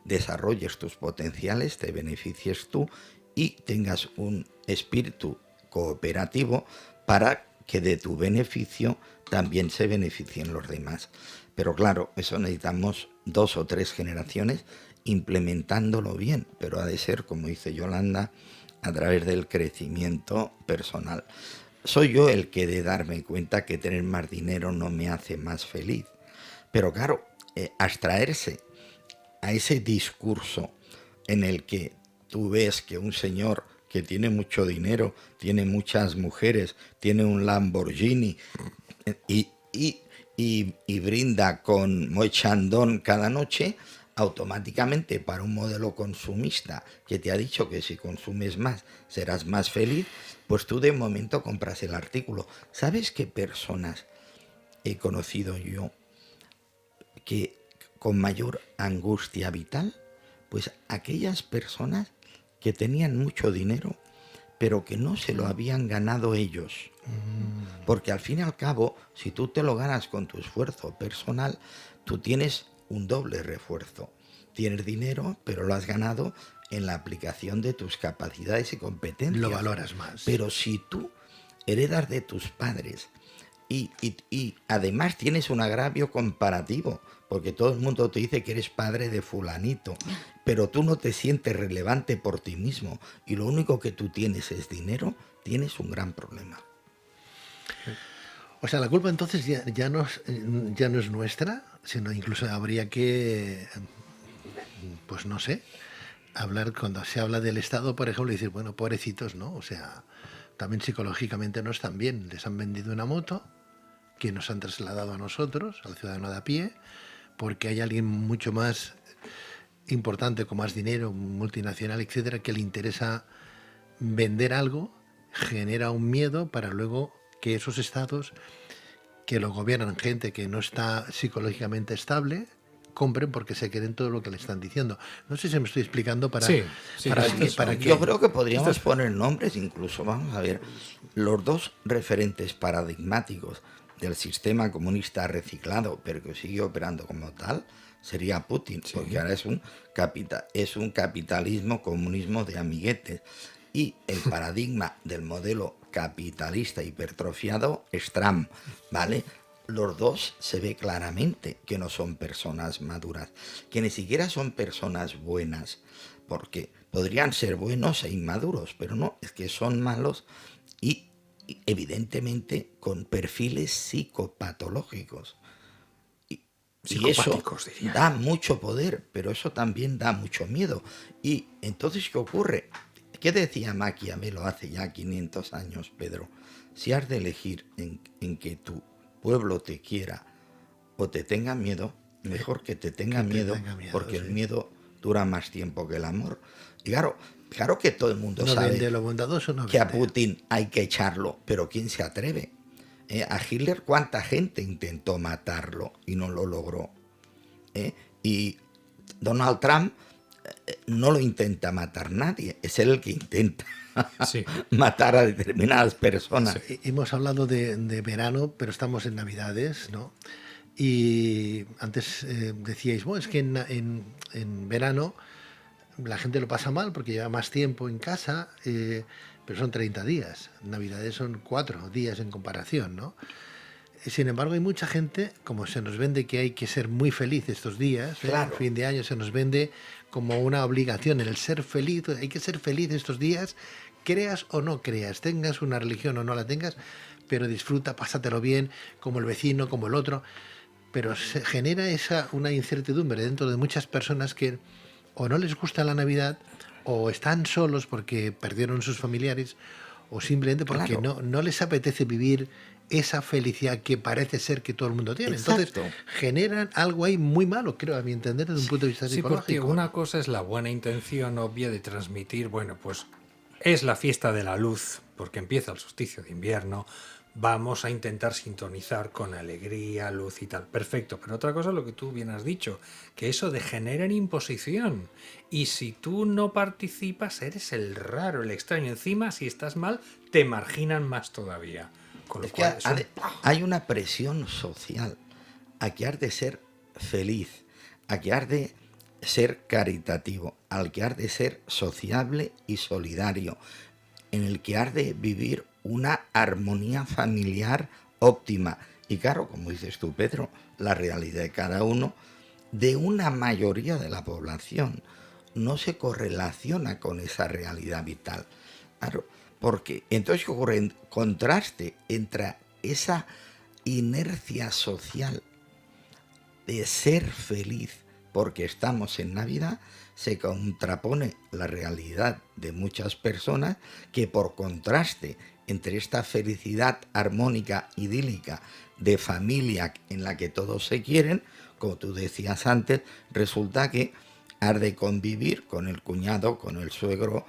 desarrolles tus potenciales, te beneficies tú y tengas un espíritu cooperativo para que de tu beneficio también se beneficien los demás. Pero claro, eso necesitamos 2 o 3 generaciones implementándolo bien, pero ha de ser, como dice Yolanda, a través del crecimiento personal. Soy yo el que he de darme cuenta que tener más dinero no me hace más feliz. Pero claro, abstraerse a ese discurso en el que tú ves que un señor que tiene mucho dinero, tiene muchas mujeres, tiene un Lamborghini y brinda con Moet Chandon cada noche, automáticamente para un modelo consumista que te ha dicho que si consumes más serás más feliz, pues tú de momento compras el artículo. ¿Sabes qué personas he conocido yo que con mayor angustia vital? Pues aquellas personas que tenían mucho dinero, pero que no se lo habían ganado ellos. Porque al fin y al cabo, si tú te lo ganas con tu esfuerzo personal, tú tienes un doble refuerzo. Tienes dinero, pero lo has ganado en la aplicación de tus capacidades y competencias. Lo valoras más. Pero si tú heredas de tus padres y además tienes un agravio comparativo, porque todo el mundo te dice que eres padre de fulanito, pero tú no te sientes relevante por ti mismo y lo único que tú tienes es dinero, tienes un gran problema. O sea, la culpa entonces ya no es nuestra, sino incluso habría que, pues no sé, hablar cuando se habla del Estado, por ejemplo, y decir, bueno, pobrecitos, ¿no? O sea, también psicológicamente no están bien. Les han vendido una moto que nos han trasladado a nosotros, al ciudadano de a pie, porque hay alguien mucho más importante, con más dinero, multinacional, etcétera, que le interesa vender algo, genera un miedo para luego que esos estados que lo gobiernan gente que no está psicológicamente estable compren porque se creen todo lo que le están diciendo. No sé si me estoy explicando para Sí, para que Yo creo que podríamos poner nombres incluso. Vamos a ver, los dos referentes paradigmáticos del sistema comunista reciclado, pero que sigue operando como tal, sería Putin, porque ahora es un capitalismo, comunismo de amiguetes. Y el paradigma del modelo capitalista hipertrofiado es Trump, ¿vale? Los dos se ve claramente que no son personas maduras, que ni siquiera son personas buenas, porque podrían ser buenos e inmaduros, pero no, es que son malos y evidentemente con perfiles psicopatológicos. Y eso Psicopáticos, diría. da mucho poder, pero eso también da mucho miedo. Y entonces, ¿qué ocurre? ¿Qué decía Maquiavelo hace ya 500 años, Pedro? Si has de elegir en que tu pueblo te quiera o te tenga miedo, mejor que te tenga miedo, porque el miedo dura más tiempo que el amor. Y claro que todo el mundo No sabe vende lo bondadoso, no que a vende. Putin hay que echarlo, pero ¿quién se atreve? A Hitler, ¿cuánta gente intentó matarlo y no lo logró? Y Donald Trump no lo intenta matar nadie, es él el que intenta Sí. matar a determinadas personas. Hemos hablado de verano, pero estamos en Navidades, ¿no? Y antes decíais, bueno, es que en verano la gente lo pasa mal porque lleva más tiempo en casa, pero son 30 días. Navidades son 4 días en comparación, ¿no? Sin embargo, hay mucha gente, como se nos vende que hay que ser muy feliz estos días, Claro. fin de año se nos vende como una obligación el ser feliz, hay que ser feliz estos días, creas o no creas, tengas una religión o no la tengas, pero disfruta, pásatelo bien, como el vecino, como el otro. Pero se genera una incertidumbre dentro de muchas personas que o no les gusta la Navidad, o están solos porque perdieron sus familiares, o simplemente porque Claro. no les apetece vivir esa felicidad que parece ser que todo el mundo tiene. Exacto. Entonces generan algo ahí muy malo, creo, a mi entender, desde un punto de vista Sí, porque psicológico. una cosa es la buena intención obvia de transmitir, bueno, pues es la fiesta de la luz, porque empieza el solsticio de invierno, vamos a intentar sintonizar con alegría, luz y tal. Perfecto, pero otra cosa es lo que tú bien has dicho, que eso degenera en imposición. Y si tú no participas, eres el raro, el extraño. Encima, si estás mal, te marginan más todavía. Con lo Es que cual, es un- hay una presión social a que has de ser feliz, a que has de ser caritativo, al que has de ser sociable y solidario, en el que has de vivir una armonía familiar óptima. Y claro, como dices tú, Pedro, la realidad de cada uno, de una mayoría de la población, no se correlaciona con esa realidad vital. Claro, porque entonces ¿qué ocurre? En contraste entre esa inercia social de ser feliz porque estamos en Navidad, se contrapone la realidad de muchas personas que por contraste entre esta felicidad armónica, idílica, de familia en la que todos se quieren, como tú decías antes, resulta que has de convivir con el cuñado, con el suegro,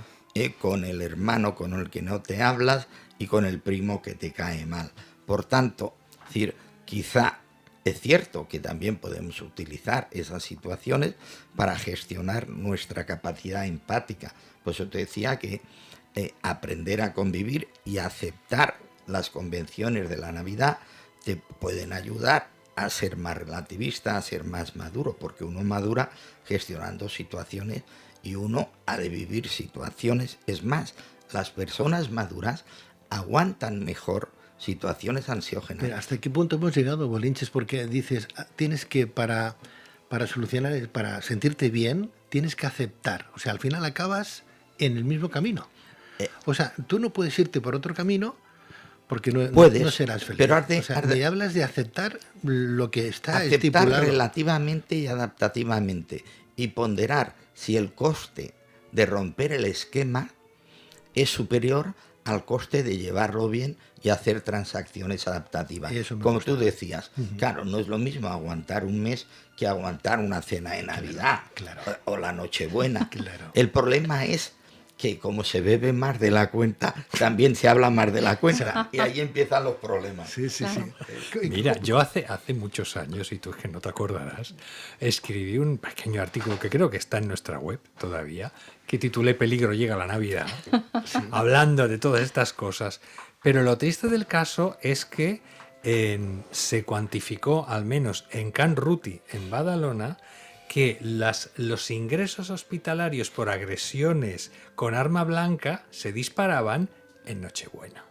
con el hermano con el que no te hablas y con el primo que te cae mal. Por tanto, es decir, quizá es cierto que también podemos utilizar esas situaciones para gestionar nuestra capacidad empática. Por eso te decía que aprender a convivir y aceptar las convenciones de la Navidad te pueden ayudar a ser más relativista, a ser más maduro, porque uno madura gestionando situaciones y uno ha de vivir situaciones. Es más, las personas maduras aguantan mejor situaciones ansiógenas. Mira, ¿hasta qué punto hemos llegado, Bolinches? Porque dices, tienes que, para solucionar, para sentirte bien, tienes que aceptar. O sea, al final acabas en el mismo camino. O sea, tú no puedes irte por otro camino porque no serás feliz. Pero me hablas de aceptar lo que está aceptar estipulado. Relativamente y adaptativamente y ponderar si el coste de romper el esquema es superior al coste de llevarlo bien y hacer transacciones adaptativas. Como tú decías, claro, no es lo mismo aguantar un mes que aguantar una cena de Navidad, claro. O la Nochebuena. Claro. El problema es que como se bebe más de la cuenta, también se habla más de la cuenta. Y ahí empiezan los problemas. Sí, sí, Claro. sí. Mira, yo hace muchos años, y tú es que no te acordarás, escribí un pequeño artículo que creo que está en nuestra web todavía, que titulé Peligro llega la Navidad, hablando de todas estas cosas. Pero lo triste del caso es que se cuantificó, al menos en Can Ruti, en Badalona, que los ingresos hospitalarios por agresiones con arma blanca se disparaban en Nochebuena.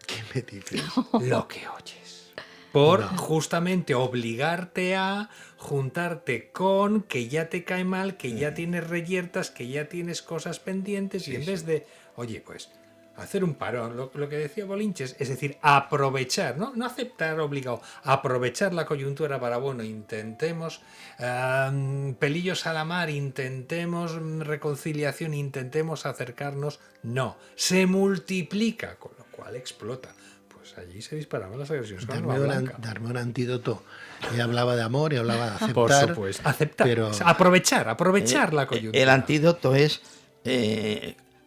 ¿Qué me dices? Lo que oyes. Por justamente obligarte a juntarte con que ya te cae mal, que ya tienes reyertas, que ya tienes cosas pendientes, y en vez de, oye, pues hacer un parón, lo que decía Bolinches, es decir, aprovechar, no aceptar obligado, aprovechar la coyuntura para, bueno, intentemos pelillos a la mar, intentemos reconciliación, intentemos acercarnos. No, se multiplica, con lo cual explota. Pues allí se disparaban las agresiones con arma blanca. Darme un antídoto. Y hablaba de amor y hablaba de aceptar. Por supuesto, aceptar, pero... aprovechar la coyuntura. El antídoto es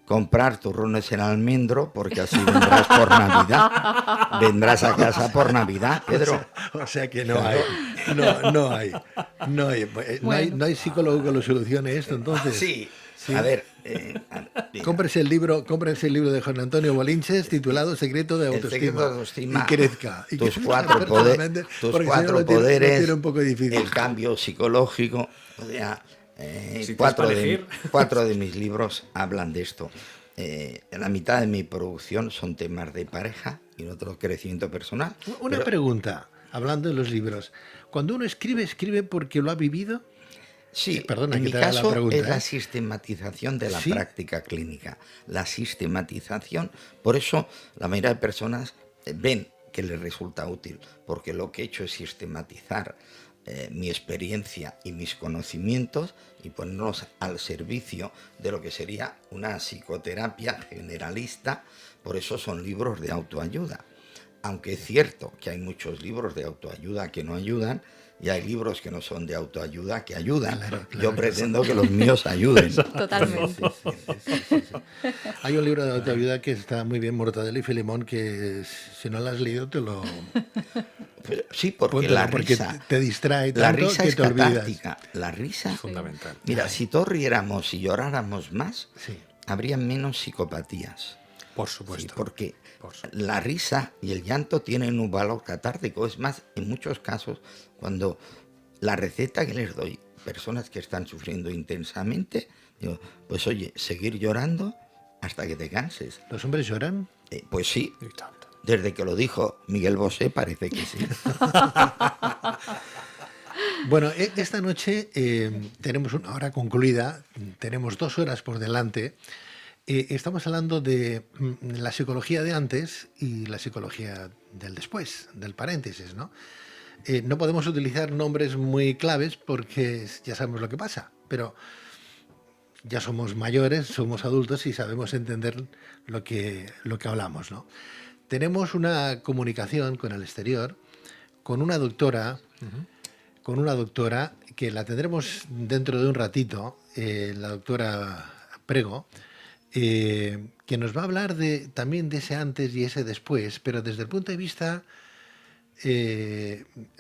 comprar turrones en almendro, porque así vendrás por Navidad. Vendrás a casa por Navidad, Pedro. O sea que no hay. No hay psicólogo que lo solucione esto, entonces. Sí. A ver. Cómprese el libro de Juan Antonio Bolinches titulado Secreto de Autoestima. Y crezca. Tus cuatro poderes, tiene un poco difícil. El cambio psicológico. O sea, cuatro de mis libros hablan de esto. La mitad de mi producción son temas de pareja y el otro crecimiento personal. Una pregunta, hablando de los libros. Cuando uno escribe porque lo ha vivido. Sí, perdona, en que mi te haga la caso pregunta, es la sistematización de la práctica clínica. La sistematización, por eso la mayoría de personas ven que les resulta útil, porque lo que he hecho es sistematizar mi experiencia y mis conocimientos y ponerlos al servicio de lo que sería una psicoterapia generalista. Por eso son libros de autoayuda. Aunque es cierto que hay muchos libros de autoayuda que no ayudan, y hay libros que no son de autoayuda que ayudan. Claro, yo pretendo que los míos ayuden. Totalmente. Sí. Hay un libro de autoayuda que está muy bien, Mortadelo y Filemón, que si no lo has leído te lo... Sí, porque la risa te distrae tanto la risa que es te olvidas. catártica. La risa es fundamental. Mira, si todos riéramos y lloráramos más, habría menos psicopatías. Por supuesto. Sí, porque la risa y el llanto tienen un valor catártico. Es más, en muchos casos, cuando la receta que les doy, personas que están sufriendo intensamente, digo, pues oye, seguir llorando hasta que te canses. ¿Los hombres lloran? Pues sí. Desde que lo dijo Miguel Bosé parece que sí. Bueno, esta noche tenemos una hora concluida, tenemos 2 horas por delante. Estamos hablando de la psicología de antes y la psicología del después, del paréntesis, ¿no? No podemos utilizar nombres muy claves porque ya sabemos lo que pasa, pero ya somos mayores, somos adultos y sabemos entender lo que hablamos, ¿no? Tenemos una comunicación con el exterior, con una doctora, que la tendremos dentro de un ratito, la doctora Prego, que nos va a hablar también de ese antes y ese después, pero desde el punto de vista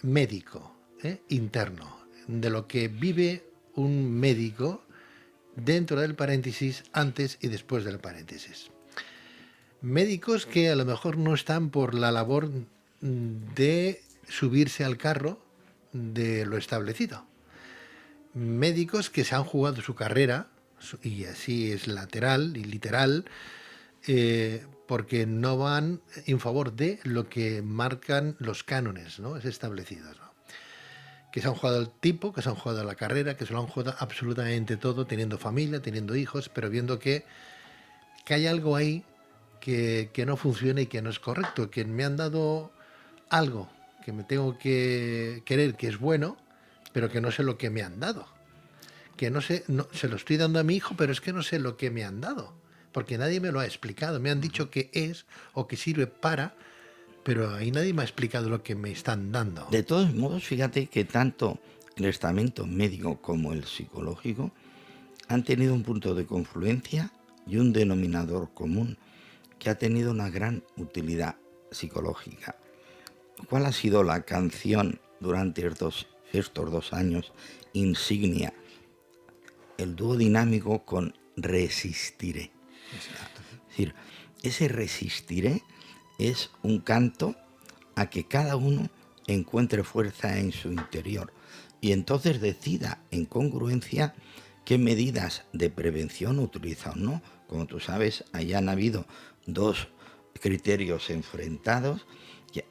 médico, interno, de lo que vive un médico dentro del paréntesis, antes y después del paréntesis. Médicos que a lo mejor no están por la labor de subirse al carro de lo establecido. Médicos que se han jugado su carrera, y así es lateral y literal, porque no van en favor de lo que marcan los cánones, ¿no? Es establecidos, ¿no? Que se han jugado el tipo, que se han jugado la carrera, que se lo han jugado absolutamente todo, teniendo familia, teniendo hijos, pero viendo que hay algo ahí que no funciona y que no es correcto, que me han dado algo que me tengo que querer, que es bueno, pero que no sé lo que me han dado. Que no sé, se lo estoy dando a mi hijo, pero es que no sé lo que me han dado, porque nadie me lo ha explicado. Me han dicho que es o que sirve para, pero ahí nadie me ha explicado lo que me están dando. De todos modos, fíjate que tanto el estamento médico como el psicológico han tenido un punto de confluencia y un denominador común que ha tenido una gran utilidad psicológica. ¿Cuál ha sido la canción durante estos 2 años insignia? El dúo dinámico con Resistiré. Es decir, ese Resistiré es un canto a que cada uno encuentre fuerza en su interior y entonces decida en congruencia qué medidas de prevención utiliza o no. Como tú sabes, allá han habido dos criterios enfrentados,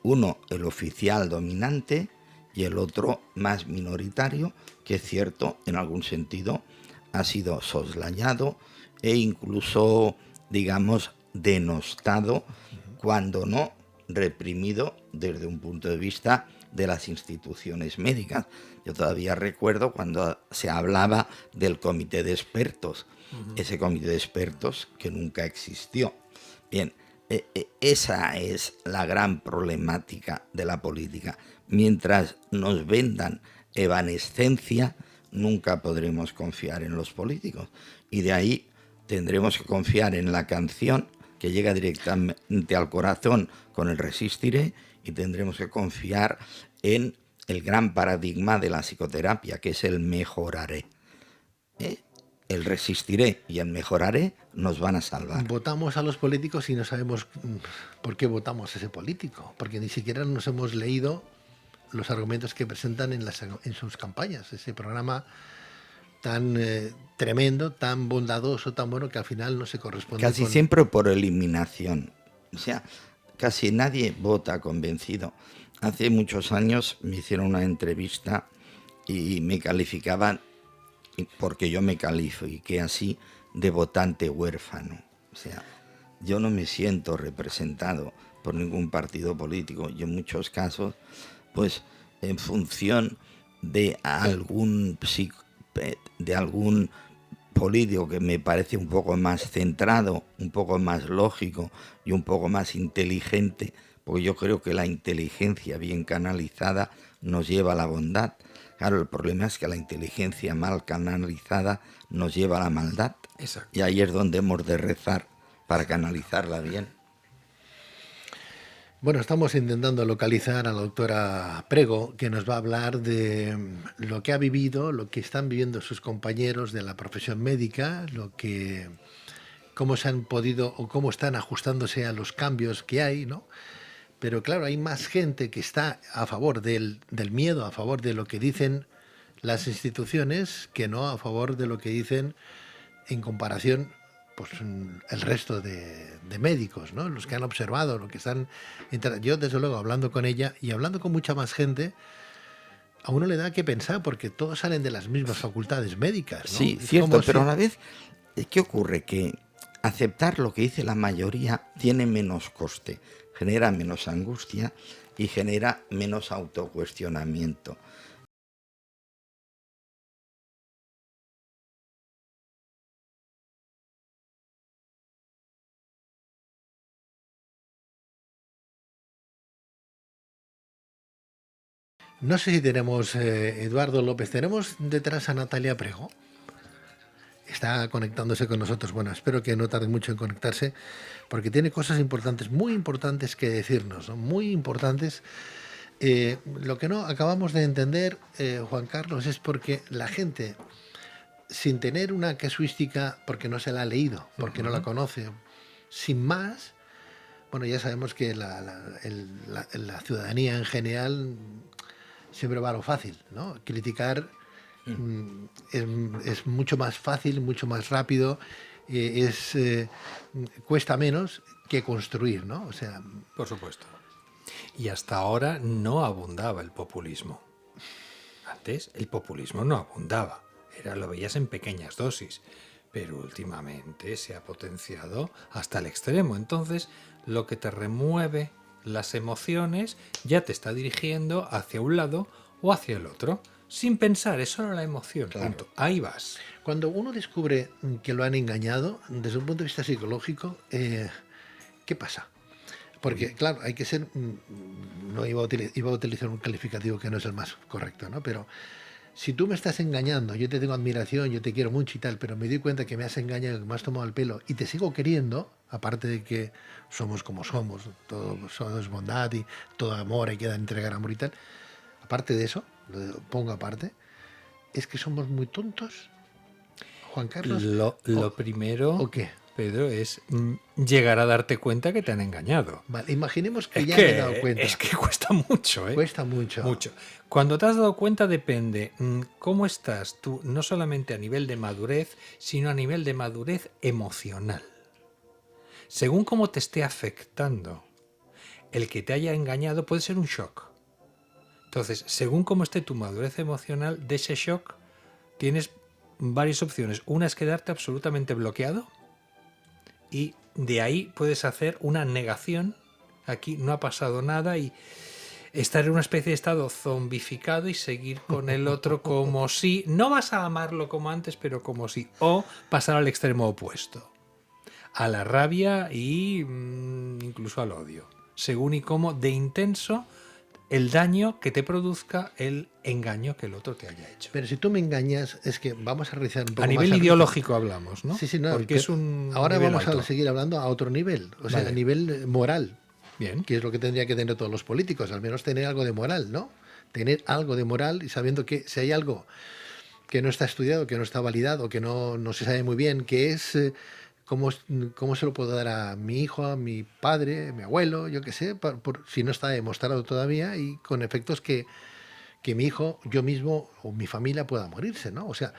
uno el oficial dominante y el otro más minoritario, que es cierto, en algún sentido ha sido soslayado e incluso, digamos, denostado, cuando no reprimido desde un punto de vista de las instituciones médicas. Yo todavía recuerdo cuando se hablaba del comité de expertos, ese comité de expertos que nunca existió. Bien, esa es la gran problemática de la política. Mientras nos vendan evanescencia, nunca podremos confiar en los políticos. Y de ahí tendremos que confiar en la canción, que llega directamente al corazón con el Resistiré, y tendremos que confiar en el gran paradigma de la psicoterapia, que es el mejoraré. El Resistiré y el mejoraré nos van a salvar. Votamos a los políticos y no sabemos por qué votamos a ese político, porque ni siquiera nos hemos leído los argumentos que presentan en sus campañas. Ese programa tan tremendo, tan bondadoso, tan bueno, que al final no se corresponde Casi siempre por eliminación. O sea, casi nadie vota convencido. Hace muchos años me hicieron una entrevista y me calificaban, porque yo me califiqué así, de votante huérfano. O sea, yo no me siento representado por ningún partido político. Yo en muchos casos, pues en función de algún político que me parece un poco más centrado, un poco más lógico y un poco más inteligente, porque yo creo que la inteligencia bien canalizada nos lleva a la bondad. Claro, el problema es que la inteligencia mal canalizada nos lleva a la maldad. Exacto. Y ahí es donde hemos de rezar para canalizarla bien. Bueno, estamos intentando localizar a la doctora Prego, que nos va a hablar de lo que ha vivido, lo que están viviendo sus compañeros de la profesión médica, cómo se han podido o cómo están ajustándose a los cambios que hay, ¿no? Pero claro, hay más gente que está a favor del miedo, a favor de lo que dicen las instituciones, que no a favor de lo que dicen en comparación, pues, el resto de médicos, ¿no? Los que han observado, lo que están... Yo, desde luego, hablando con ella y hablando con mucha más gente, a uno le da que pensar, porque todos salen de las mismas facultades médicas, ¿no? Sí, Es cierto, como pero si- a la vez, ¿qué ocurre? Que aceptar lo que dice la mayoría tiene menos coste, genera menos angustia y genera menos autocuestionamiento. No sé si tenemos Eduardo López, tenemos detrás a Natalia Prego. Está conectándose con nosotros. Bueno, espero que no tarde mucho en conectarse, porque tiene cosas importantes, muy importantes que decirnos, ¿no? Muy importantes. Lo que no acabamos de entender, Juan Carlos, es porque la gente, sin tener una casuística, porque no se la ha leído, porque no la conoce, sin más, bueno, ya sabemos que la ciudadanía en general siempre va a lo fácil, ¿no? Criticar es mucho más fácil, mucho más rápido, cuesta menos que construir, ¿no? O sea, Por supuesto. Y hasta ahora no abundaba el populismo. Antes el populismo no abundaba, lo veías en pequeñas dosis, pero últimamente se ha potenciado hasta el extremo. Entonces, lo que te remueve las emociones ya te está dirigiendo hacia un lado o hacia el otro, sin pensar, es solo la emoción. Claro. Punto. Ahí vas. cuando uno descubre que lo han engañado, desde un punto de vista psicológico, ¿qué pasa? Porque, claro, hay que ser... No iba a utilizar un calificativo que no es el más correcto, ¿no? Pero si tú me estás engañando, yo te tengo admiración, yo te quiero mucho y tal, pero me doy cuenta que me has engañado, que me has tomado el pelo y te sigo queriendo, aparte de que somos como somos, todo es bondad y todo amor, hay que entregar amor y tal, aparte de eso, lo pongo aparte, es que somos muy tontos, Juan Carlos. Lo primero... ¿O qué? Pedro, es llegar a darte cuenta que te han engañado. Vale, imaginemos que ya me he dado cuenta. Es que cuesta mucho, ¿eh? Cuesta mucho. Mucho. Cuando te has dado cuenta depende cómo estás tú, no solamente a nivel de madurez, sino a nivel de madurez emocional. Según cómo te esté afectando el que te haya engañado, puede ser un shock. Entonces, según cómo esté tu madurez emocional, de ese shock tienes varias opciones. Una es quedarte absolutamente bloqueado y de ahí puedes hacer una negación. Aquí no ha pasado nada y estar en una especie de estado zombificado y seguir con el otro como si... No vas a amarlo como antes, pero como si... O pasar al extremo opuesto. A la rabia y incluso al odio. Según y cómo de intenso el daño que te produzca el engaño que el otro te haya hecho. Pero si tú me engañas, es que vamos a realizar un poco A nivel más ideológico hablamos, ¿no? Sí, sí, no. Porque es un ahora nivel vamos alto. a seguir hablando a otro nivel, o sea, Vale. a nivel moral, Bien. que es lo que tendría que tener todos los políticos, al menos tener algo de moral, ¿no? Tener algo de moral y sabiendo que si hay algo que no está estudiado, que no está validado, que no se sabe muy bien, que es cómo se lo puedo dar a mi hijo, a mi padre, a mi abuelo, yo qué sé, si no está demostrado todavía y con efectos que mi hijo, yo mismo o mi familia pueda morirse, ¿no? O sea,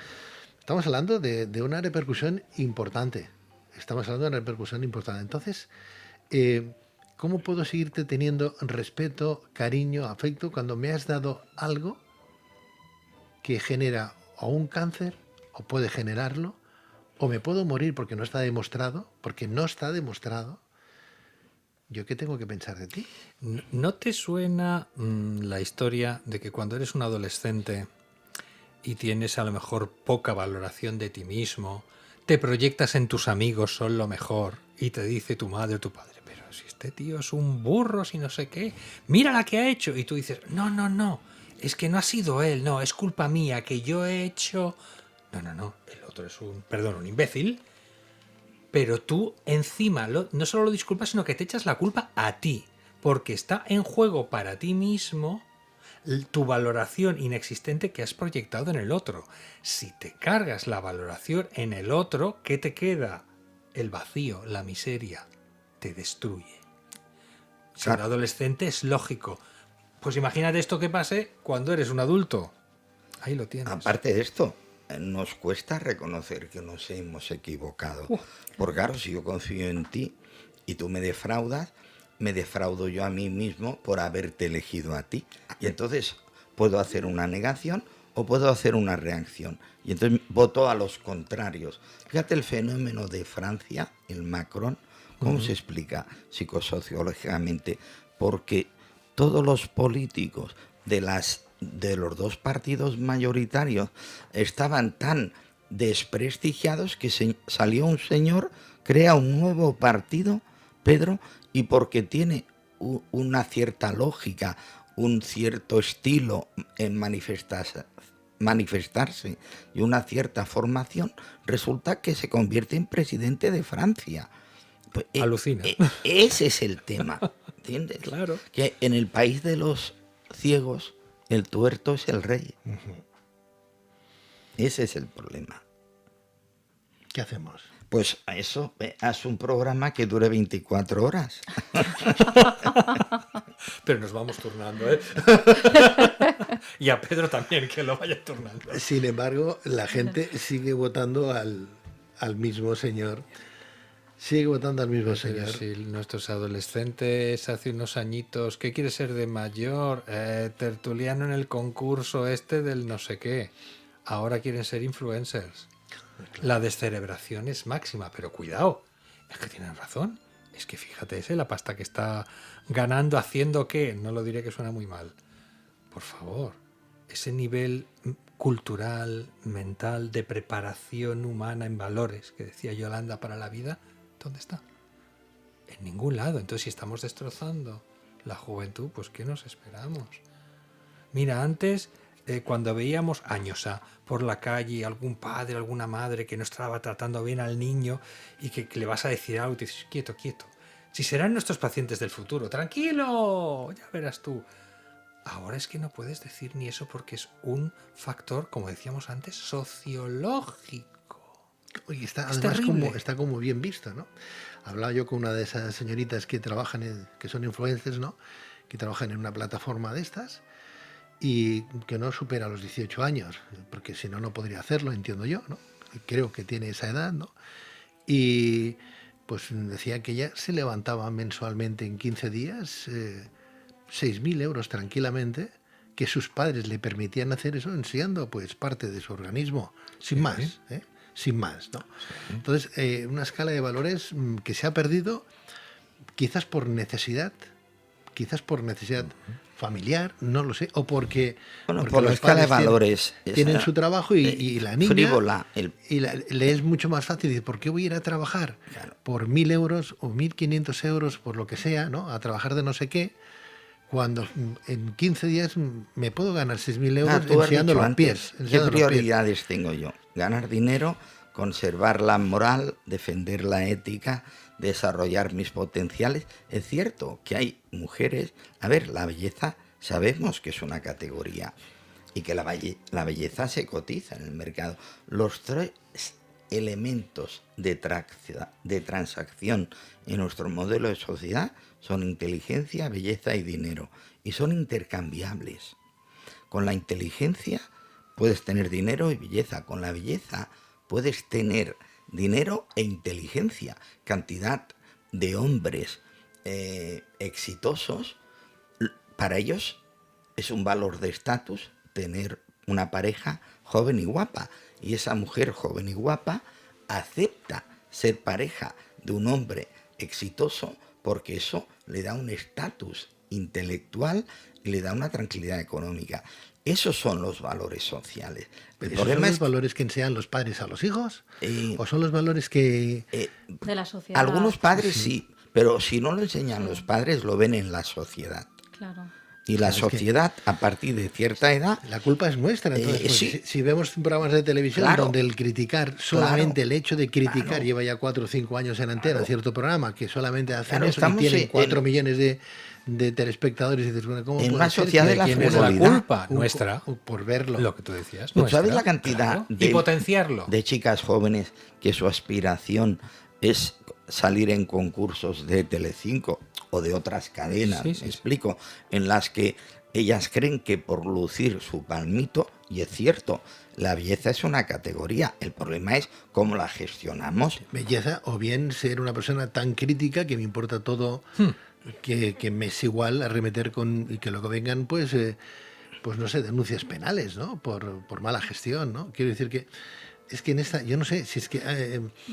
estamos hablando de una repercusión importante. Estamos hablando de una repercusión importante. Entonces, ¿cómo puedo seguirte teniendo respeto, cariño, afecto cuando me has dado algo que genera o un cáncer o puede generarlo o me puedo morir porque no está demostrado? Porque no está demostrado. ¿Yo qué tengo que pensar de ti? ¿No te suena la historia de que cuando eres un adolescente y tienes a lo mejor poca valoración de ti mismo, te proyectas en tus amigos, son lo mejor, y te dice tu madre o tu padre, pero si este tío es un burro, si no sé qué, mira la que ha hecho, y tú dices, no, es que no ha sido él, no, es culpa mía, que yo he hecho... No, el otro es un imbécil, pero tú encima no solo lo disculpas, sino que te echas la culpa a ti, porque está en juego para ti mismo tu valoración inexistente que has proyectado en el otro. Si te cargas la valoración en el otro, ¿qué te queda? El vacío, la miseria, te destruye. Si un adolescente es lógico. Pues imagínate esto que pase cuando eres un adulto. Ahí lo tienes. Aparte de esto, nos cuesta reconocer que nos hemos equivocado. Porque claro, si yo confío en ti y tú me defraudas, me defraudo yo a mí mismo por haberte elegido a ti. Y entonces puedo hacer una negación o puedo hacer una reacción. Y entonces voto a los contrarios. Fíjate el fenómeno de Francia, el Macron, ¿cómo se explica psicosociológicamente? Porque todos los políticos de los dos partidos mayoritarios estaban tan desprestigiados que salió un señor, crea un nuevo partido, Pedro, y porque tiene una cierta lógica, un cierto estilo en manifestarse y una cierta formación, resulta que se convierte en presidente de Francia. Pues, alucina. Ese es el tema, ¿entiendes? Claro. Que en el país de los ciegos, el tuerto es el rey. Ese es el problema. ¿Qué hacemos? Pues a eso, haz un programa que dure 24 horas. Pero nos vamos turnando, ¿eh? Y a Pedro también, que lo vaya turnando. Sin embargo, la gente sigue votando al mismo señor. Sigue votando al mismo señor. Pero si nuestros adolescentes hace unos añitos, ¿qué quiere ser de mayor? Tertuliano en el concurso este del no sé qué. Ahora quieren ser influencers. La descerebración es máxima, pero cuidado, es que tienen razón. Es que fíjate, la pasta que está ganando haciendo qué, no lo diré que suena muy mal. Por favor, ese nivel cultural, mental, de preparación humana en valores que decía Yolanda para la vida, ¿dónde está? En ningún lado. Entonces, si estamos destrozando la juventud, pues ¿qué nos esperamos? Mira, antes, cuando veíamos años por la calle, algún padre, alguna madre que no estaba tratando bien al niño y que le vas a decir algo y te dices, quieto. Si serán nuestros pacientes del futuro, tranquilo, ya verás tú. Ahora es que no puedes decir ni eso porque es un factor, como decíamos antes, sociológico. Oye, está Es además terrible. está como bien visto, ¿no? Hablaba yo con una de esas señoritas que trabajan, que son influencers, ¿no? Que trabajan en una plataforma de estas y que no supera los 18 años, porque si no, no podría hacerlo, entiendo yo, ¿no? Creo que tiene esa edad, ¿no? Y pues decía que ella se levantaba mensualmente en 15 días 6.000 euros tranquilamente, que sus padres le permitían hacer eso enseñando pues parte de su organismo, sin más, ¿eh? Sin más, ¿no? Entonces, una escala de valores que se ha perdido quizás por necesidad familiar, no lo sé, o porque, Bueno, porque por la los escala de padres valores. tienen esa, su trabajo y la niña frívola. le es mucho más fácil decir, ¿por qué voy a ir a trabajar Claro. por 1.000 euros o 1.500 euros, por lo que sea, ¿no? A trabajar de no sé qué, cuando en 15 días me puedo ganar 6.000 euros Tú has enseñando dicho los antes, pies. ¿qué enseñando los pies. prioridades tengo yo? Ganar dinero, conservar la moral, defender la ética, desarrollar mis potenciales. Es cierto que hay mujeres... A ver, la belleza sabemos que es una categoría y que la belleza se cotiza en el mercado. Los tres elementos de transacción en nuestro modelo de sociedad son inteligencia, belleza y dinero. Y son intercambiables. Con la inteligencia puedes tener dinero y belleza. Con la belleza puedes tener dinero e inteligencia. Cantidad de hombres exitosos, para ellos es un valor de estatus tener una pareja joven y guapa. Y esa mujer joven y guapa acepta ser pareja de un hombre exitoso porque eso le da un estatus intelectual y le da una tranquilidad económica. Esos son los valores sociales. El ¿Esos son problema los es valores que enseñan los padres a los hijos? Eh, ¿O son los valores que... De la sociedad. algunos padres sí, pero si no lo enseñan los padres, lo ven en la sociedad. Claro. Y la Claro, es que- sociedad, a partir de cierta edad, La culpa es nuestra, entonces, porque sí. si vemos programas de televisión Claro. donde el criticar, solamente Claro. el hecho de criticar, Claro. lleva ya 4 o 5 años en antena, Claro. cierto programa, que solamente hacen Claro, eso y estamos tienen 4 en- millones de telespectadores, y dices, bueno, ¿cómo en puede una ser sociedad que de la ¿Quién es la frivolidad. culpa? Nuestra. por verlo? Lo que tú decías. ¿Tú sabes nuestra, la cantidad claro. Y potenciarlo. de chicas jóvenes que su aspiración es salir en concursos de Telecinco o de otras cadenas, Sí, sí, me sí. explico, en las que ellas creen que por lucir su palmito, y es cierto, la belleza es una categoría, el problema es cómo la gestionamos. Belleza, o bien ser una persona tan crítica que me importa todo, que me es igual arremeter con... y que luego vengan, pues no sé, denuncias penales, ¿no? Por mala gestión, ¿no? Quiero decir que... Es que en esta, yo no sé si es que...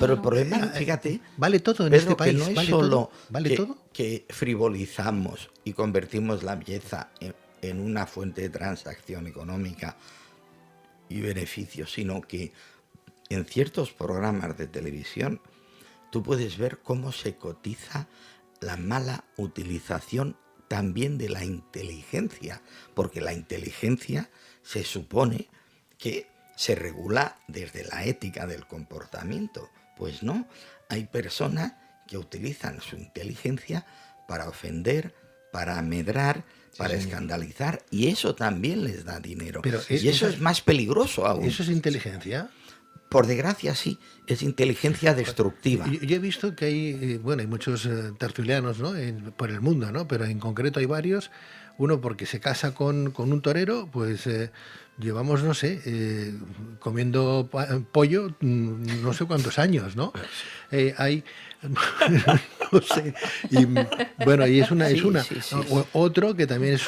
Pero el problema, fíjate, vale todo en Pedro, este país, que no es vale solo todo, vale que, todo. que frivolizamos y convertimos la belleza en una fuente de transacción económica y beneficio, sino que en ciertos programas de televisión tú puedes ver cómo se cotiza la mala utilización también de la inteligencia, porque la inteligencia se supone que se regula desde la ética del comportamiento. Pues no, hay personas que utilizan su inteligencia para ofender, para amedrar, para escandalizar, y eso también les da dinero. Pero y eso es más peligroso aún. ¿Eso es inteligencia? Por desgracia, sí, es inteligencia destructiva. Yo he visto que hay, bueno, hay muchos tertulianos, ¿no? Por el mundo, ¿no? Pero en concreto hay varios. Uno porque se casa con un torero, pues llevamos, no sé, comiendo pollo no sé cuántos años, ¿no? Hay, no sé, y bueno, y es una. Sí. Otro que también es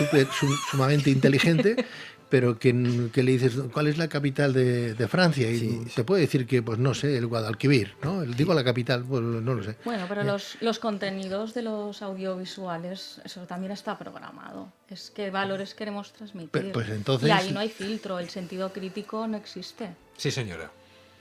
sumamente inteligente, pero que le dices, ¿cuál es la capital de Francia? Y te puede decir que, pues no sé, el Guadalquivir, ¿no? Digo la capital, pues no lo sé. Bueno, pero los contenidos de los audiovisuales, eso también está programado. Es qué valores queremos transmitir. Pues entonces... Y ahí no hay filtro, el sentido crítico no existe. Sí, señora.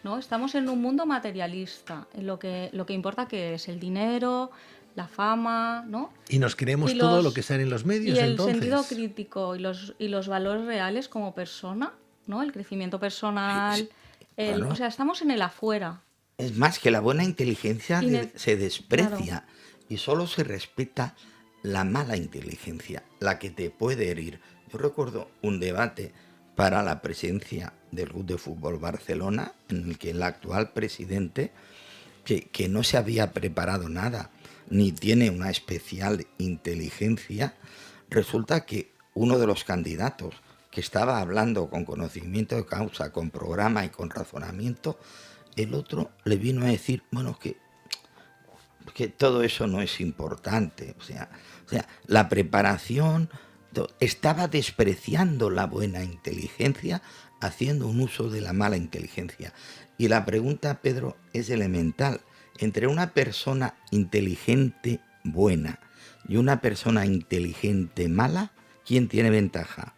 ¿No? Estamos en un mundo materialista, en lo que importa que es el dinero, la fama, ¿no? Y nos creemos Y todo los- lo que sale en los medios, Y el entonces. sentido crítico y los valores reales como persona, ¿no? El crecimiento personal, claro. o sea, estamos en el afuera. Es más, que la buena inteligencia Y se desprecia claro. y solo se respeta la mala inteligencia, la que te puede herir. Yo recuerdo un debate para la presidencia del Club de Fútbol Barcelona, en el que el actual presidente, que no se había preparado nada, ni tiene una especial inteligencia, resulta que uno de los candidatos que estaba hablando con conocimiento de causa, con programa y con razonamiento, el otro le vino a decir, bueno, que todo eso no es importante. O sea, la preparación estaba despreciando la buena inteligencia, haciendo un uso de la mala inteligencia. Y la pregunta, Pedro, es elemental. Entre una persona inteligente buena y una persona inteligente mala, ¿quién tiene ventaja?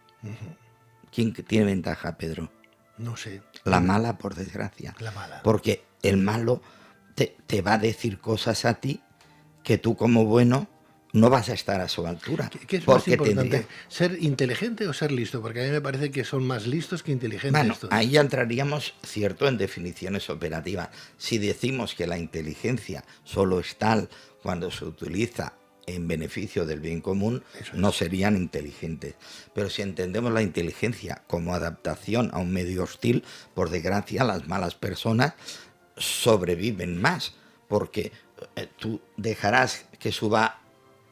¿Quién tiene ventaja, Pedro? No sé. La mala, por desgracia. La mala. Porque el malo te va a decir cosas a ti que tú como bueno no vas a estar a su altura. ¿Qué es más porque importante? ¿Ser inteligente o ser listo? Porque a mí me parece que son más listos que inteligentes. Bueno, estos. ahí ya entraríamos, cierto, en definiciones operativas. Si decimos que la inteligencia solo es tal cuando se utiliza en beneficio del bien común, no serían inteligentes. Pero si entendemos la inteligencia como adaptación a un medio hostil, por desgracia las malas personas sobreviven más, porque tú dejarás que suba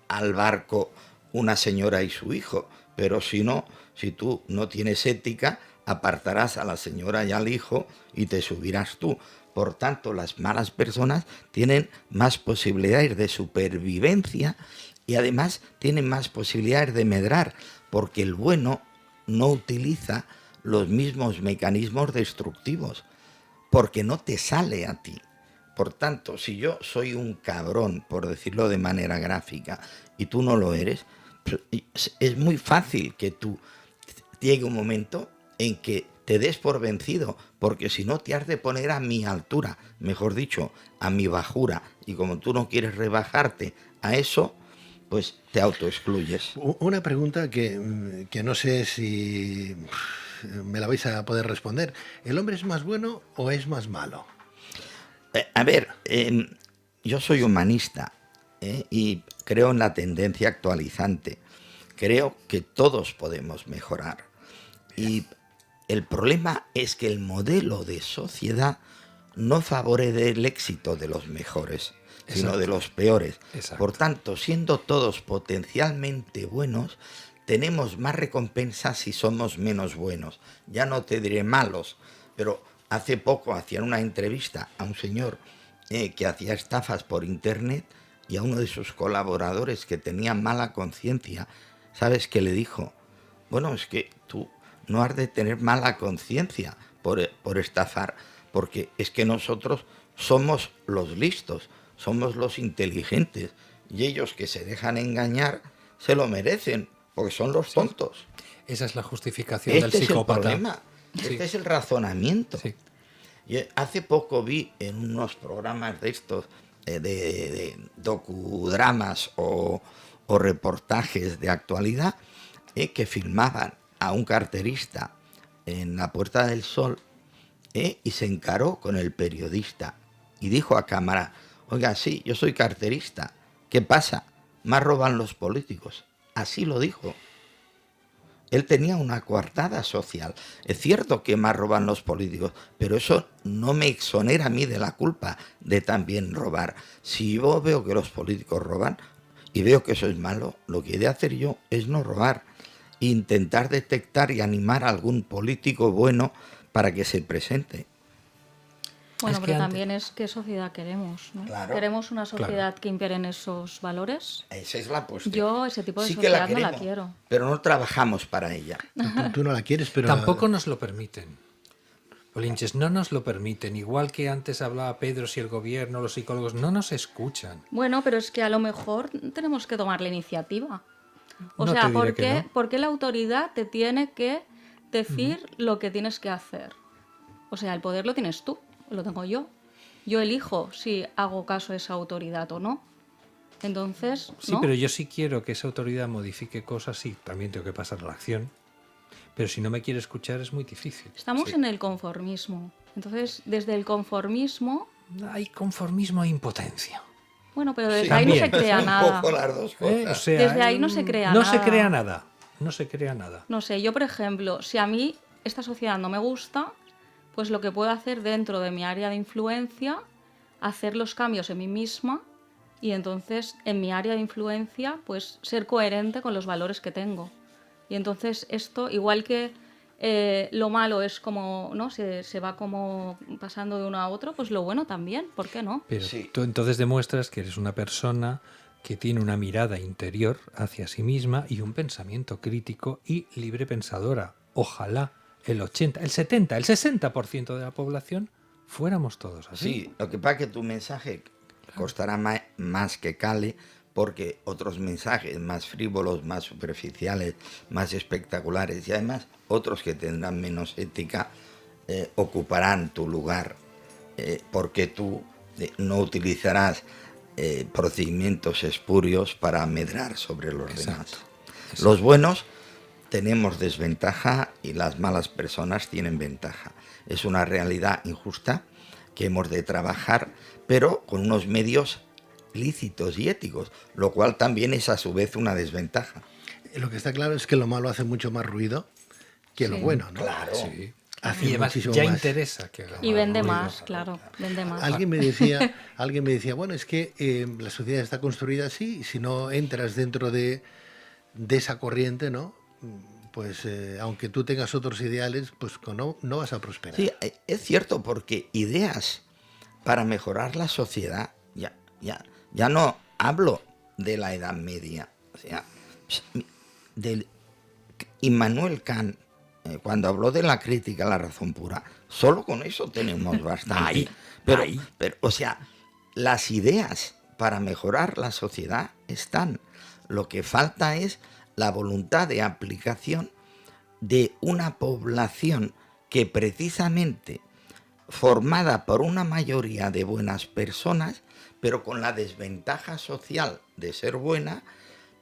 al barco una señora y su hijo, pero si tú no tienes ética, apartarás a la señora y al hijo y te subirás tú. Por tanto, las malas personas tienen más posibilidades de supervivencia y además tienen más posibilidades de medrar, porque el bueno no utiliza los mismos mecanismos destructivos, porque no te sale a ti. Por tanto, si yo soy un cabrón, por decirlo de manera gráfica, y tú no lo eres, es muy fácil que tú llegue un momento en que te des por vencido, porque si no te has de poner a mi altura, mejor dicho, a mi bajura, y como tú no quieres rebajarte a eso, pues te autoexcluyes. Una pregunta que no sé si me la vais a poder responder. ¿El hombre es más bueno o es más malo? A ver, yo soy humanista y creo en la tendencia actualizante. Creo que todos podemos mejorar. Y el problema es que el modelo de sociedad no favorece el éxito de los mejores, sino de los peores. Exacto. Por tanto, siendo todos potencialmente buenos, tenemos más recompensas si somos menos buenos. Ya no te diré malos, pero hace poco hacían una entrevista a un señor que hacía estafas por internet y a uno de sus colaboradores que tenía mala conciencia, ¿sabes qué le dijo? Bueno, es que tú no has de tener mala conciencia por estafar, porque es que nosotros somos los listos, somos los inteligentes, y ellos que se dejan engañar se lo merecen, porque son los tontos. Esa es la justificación del psicópata. Es el problema, este es el razonamiento. Sí. Y hace poco vi en unos programas de estos, de docudramas o reportajes de actualidad, que filmaban a un carterista en la Puerta del Sol y se encaró con el periodista y dijo a cámara: oiga, sí, yo soy carterista, ¿qué pasa? Más roban los políticos. Así lo dijo. Él tenía una coartada social. Es cierto que más roban los políticos, pero eso no me exonera a mí de la culpa de también robar. Si yo veo que los políticos roban y veo que eso es malo, lo que he de hacer yo es no robar. Intentar detectar y animar a algún político bueno para que se presente. Bueno, Es que pero antes- también es qué sociedad queremos, ¿no? Claro. ¿Queremos una sociedad que imperen esos valores? Esa es la cuestión. Yo ese tipo de Sí que la sociedad no la queremos, quiero. pero no trabajamos para ella. Tú no la quieres, pero... Tampoco nos lo permiten. Bolinches, no nos lo permiten. Igual que antes hablaba Pedro, si el gobierno, los psicólogos no nos escuchan. Bueno, pero es que a lo mejor tenemos que tomar la iniciativa. O No sea, te diré que no. ¿por qué la autoridad te tiene que decir lo que tienes que hacer? O sea, el poder lo tienes tú, lo tengo yo. Yo elijo si hago caso a esa autoridad o no. Entonces, Sí, ¿no? pero yo sí quiero que esa autoridad modifique cosas, sí, también tengo que pasar a la acción. Pero si no me quiere escuchar es muy difícil. Estamos en el conformismo. Entonces, desde el conformismo, Hay conformismo e impotencia. bueno, pero desde Sí, ahí no se también. crea Un nada. poco las dos cosas. O sea, Desde ahí no se crea no nada. se crea nada. No se crea nada. No sé, yo por ejemplo, si a mí esta sociedad no me gusta, pues lo que puedo hacer dentro de mi área de influencia, hacer los cambios en mí misma y entonces en mi área de influencia pues ser coherente con los valores que tengo. Y entonces esto, igual que lo malo es como, ¿no? Se va como pasando de uno a otro, pues lo bueno también, ¿por qué no? Pero Sí. tú entonces demuestras que eres una persona que tiene una mirada interior hacia sí misma y un pensamiento crítico y libre pensadora. Ojalá el 80, el 70, el 60% de la población fuéramos todos así. Sí, lo que pasa es que tu mensaje costará más que cale, porque otros mensajes más frívolos, más superficiales, más espectaculares y además otros que tendrán menos ética ocuparán tu lugar, porque tú no utilizarás procedimientos espurios para medrar sobre los demás. Los buenos tenemos desventaja y las malas personas tienen ventaja. Es una realidad injusta que hemos de trabajar, pero con unos medios lícitos y éticos, lo cual también es a su vez una desventaja. Lo que está claro es que lo malo hace mucho más ruido que lo Sí. bueno, ¿no? Claro. Sí. Hace Y además muchísimo ya más. interesa que haga Y vende ruido. más, claro, vende más. Alguien me decía, bueno, es que la sociedad está construida así, y si no entras dentro de esa corriente, ¿no? Pues aunque tú tengas otros ideales, pues no vas a prosperar. Sí, es cierto, porque ideas para mejorar la sociedad, ya no hablo de la Edad Media, o sea, del Immanuel Kant, cuando habló de la crítica a la razón pura, solo con eso tenemos bastante. Pero, o sea, las ideas para mejorar la sociedad están. Lo que falta es la voluntad de aplicación de una población que precisamente formada por una mayoría de buenas personas, pero con la desventaja social de ser buena,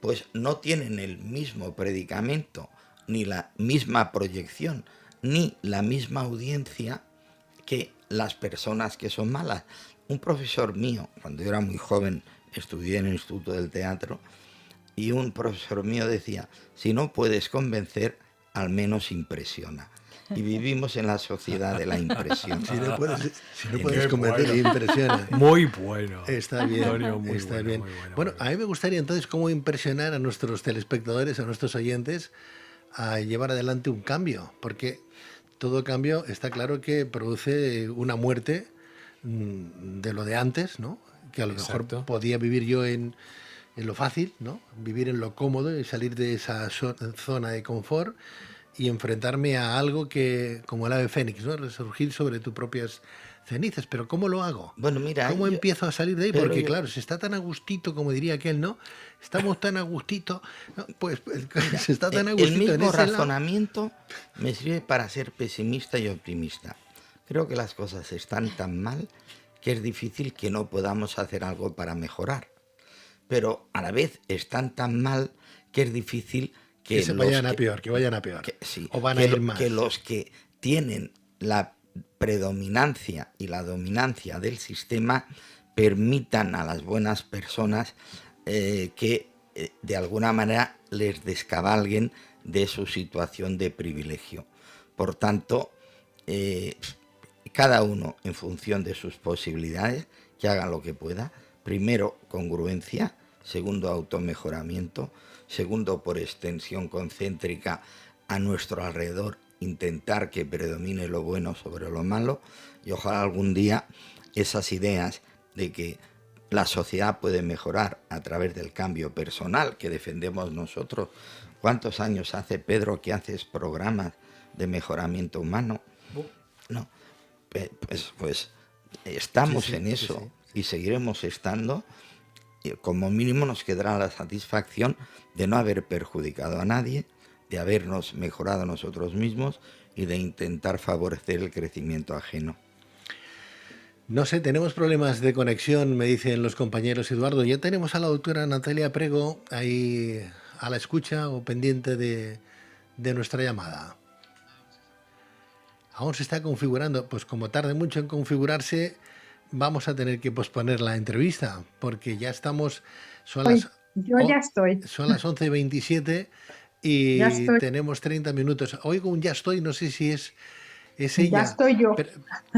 pues no tienen el mismo predicamento, ni la misma proyección, ni la misma audiencia que las personas que son malas. Un profesor mío, cuando yo era muy joven, estudié en el Instituto del Teatro, y un profesor mío decía, si no puedes convencer, al menos impresiona. Y vivimos en la sociedad de la impresión. Si no puedes convencer, impresiona. Muy bueno. Está bien, Antonio, muy está bueno, bien. muy bueno, Bueno, muy bueno. a mí me gustaría entonces cómo impresionar a nuestros telespectadores, a nuestros oyentes, a llevar adelante un cambio, porque todo cambio está claro que produce una muerte de lo de antes, ¿no? Que a lo Exacto. mejor podía vivir yo en lo fácil, ¿no? Vivir en lo cómodo y salir de esa zona de confort y enfrentarme a algo que, como el ave fénix, ¿no? Resurgir sobre tus propias cenizas. Pero ¿cómo lo hago? Bueno, mira, ¿Cómo yo- empiezo a salir de ahí? pero Porque yo- claro, se está tan a gustito, como diría aquel, ¿no? Estamos tan a gustito, ¿no? Pues se está tan a El gustito en mismo ese lado. razonamiento me sirve para ser pesimista y optimista. Creo que las cosas están tan mal que es difícil que no podamos hacer algo para mejorar. Pero a la vez están tan mal que es difícil Que se los vayan a que- peor, que vayan a peor. sí, O van que a ir lo- más. que los que tienen la predominancia y la dominancia del sistema permitan a las buenas personas que de alguna manera les descabalguen de su situación de privilegio. Por tanto, cada uno en función de sus posibilidades, que haga lo que pueda. Primero, congruencia. Segundo, automejoramiento. Segundo, por extensión concéntrica a nuestro alrededor, intentar que predomine lo bueno sobre lo malo. Y ojalá algún día esas ideas de que la sociedad puede mejorar a través del cambio personal que defendemos nosotros. ¿Cuántos años hace, Pedro, que haces programas de mejoramiento humano? No, pues estamos en eso y seguiremos estando. Y como mínimo nos quedará la satisfacción de no haber perjudicado a nadie, de habernos mejorado nosotros mismos y de intentar favorecer el crecimiento ajeno. No sé, tenemos problemas de conexión, me dicen los compañeros. Eduardo, ya tenemos a la doctora Natalia Prego ahí a la escucha o pendiente de nuestra llamada. Aún se está configurando, pues como tarde mucho en configurarse, vamos a tener que posponer la entrevista, porque ya estamos, son las, Yo ya estoy. son las 11:27 Ya y estoy, tenemos 30 minutos. Oigo un ya estoy, no sé si es ya ella. estoy yo. Pero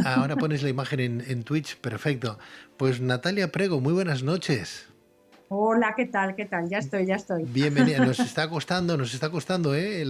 ahora pones la imagen en Twitch, perfecto. Pues Natalia Prego, muy buenas noches. Hola, ¿qué tal? ¿Qué tal? Ya estoy, ya estoy. Bienvenida. Nos está costando, la Sí,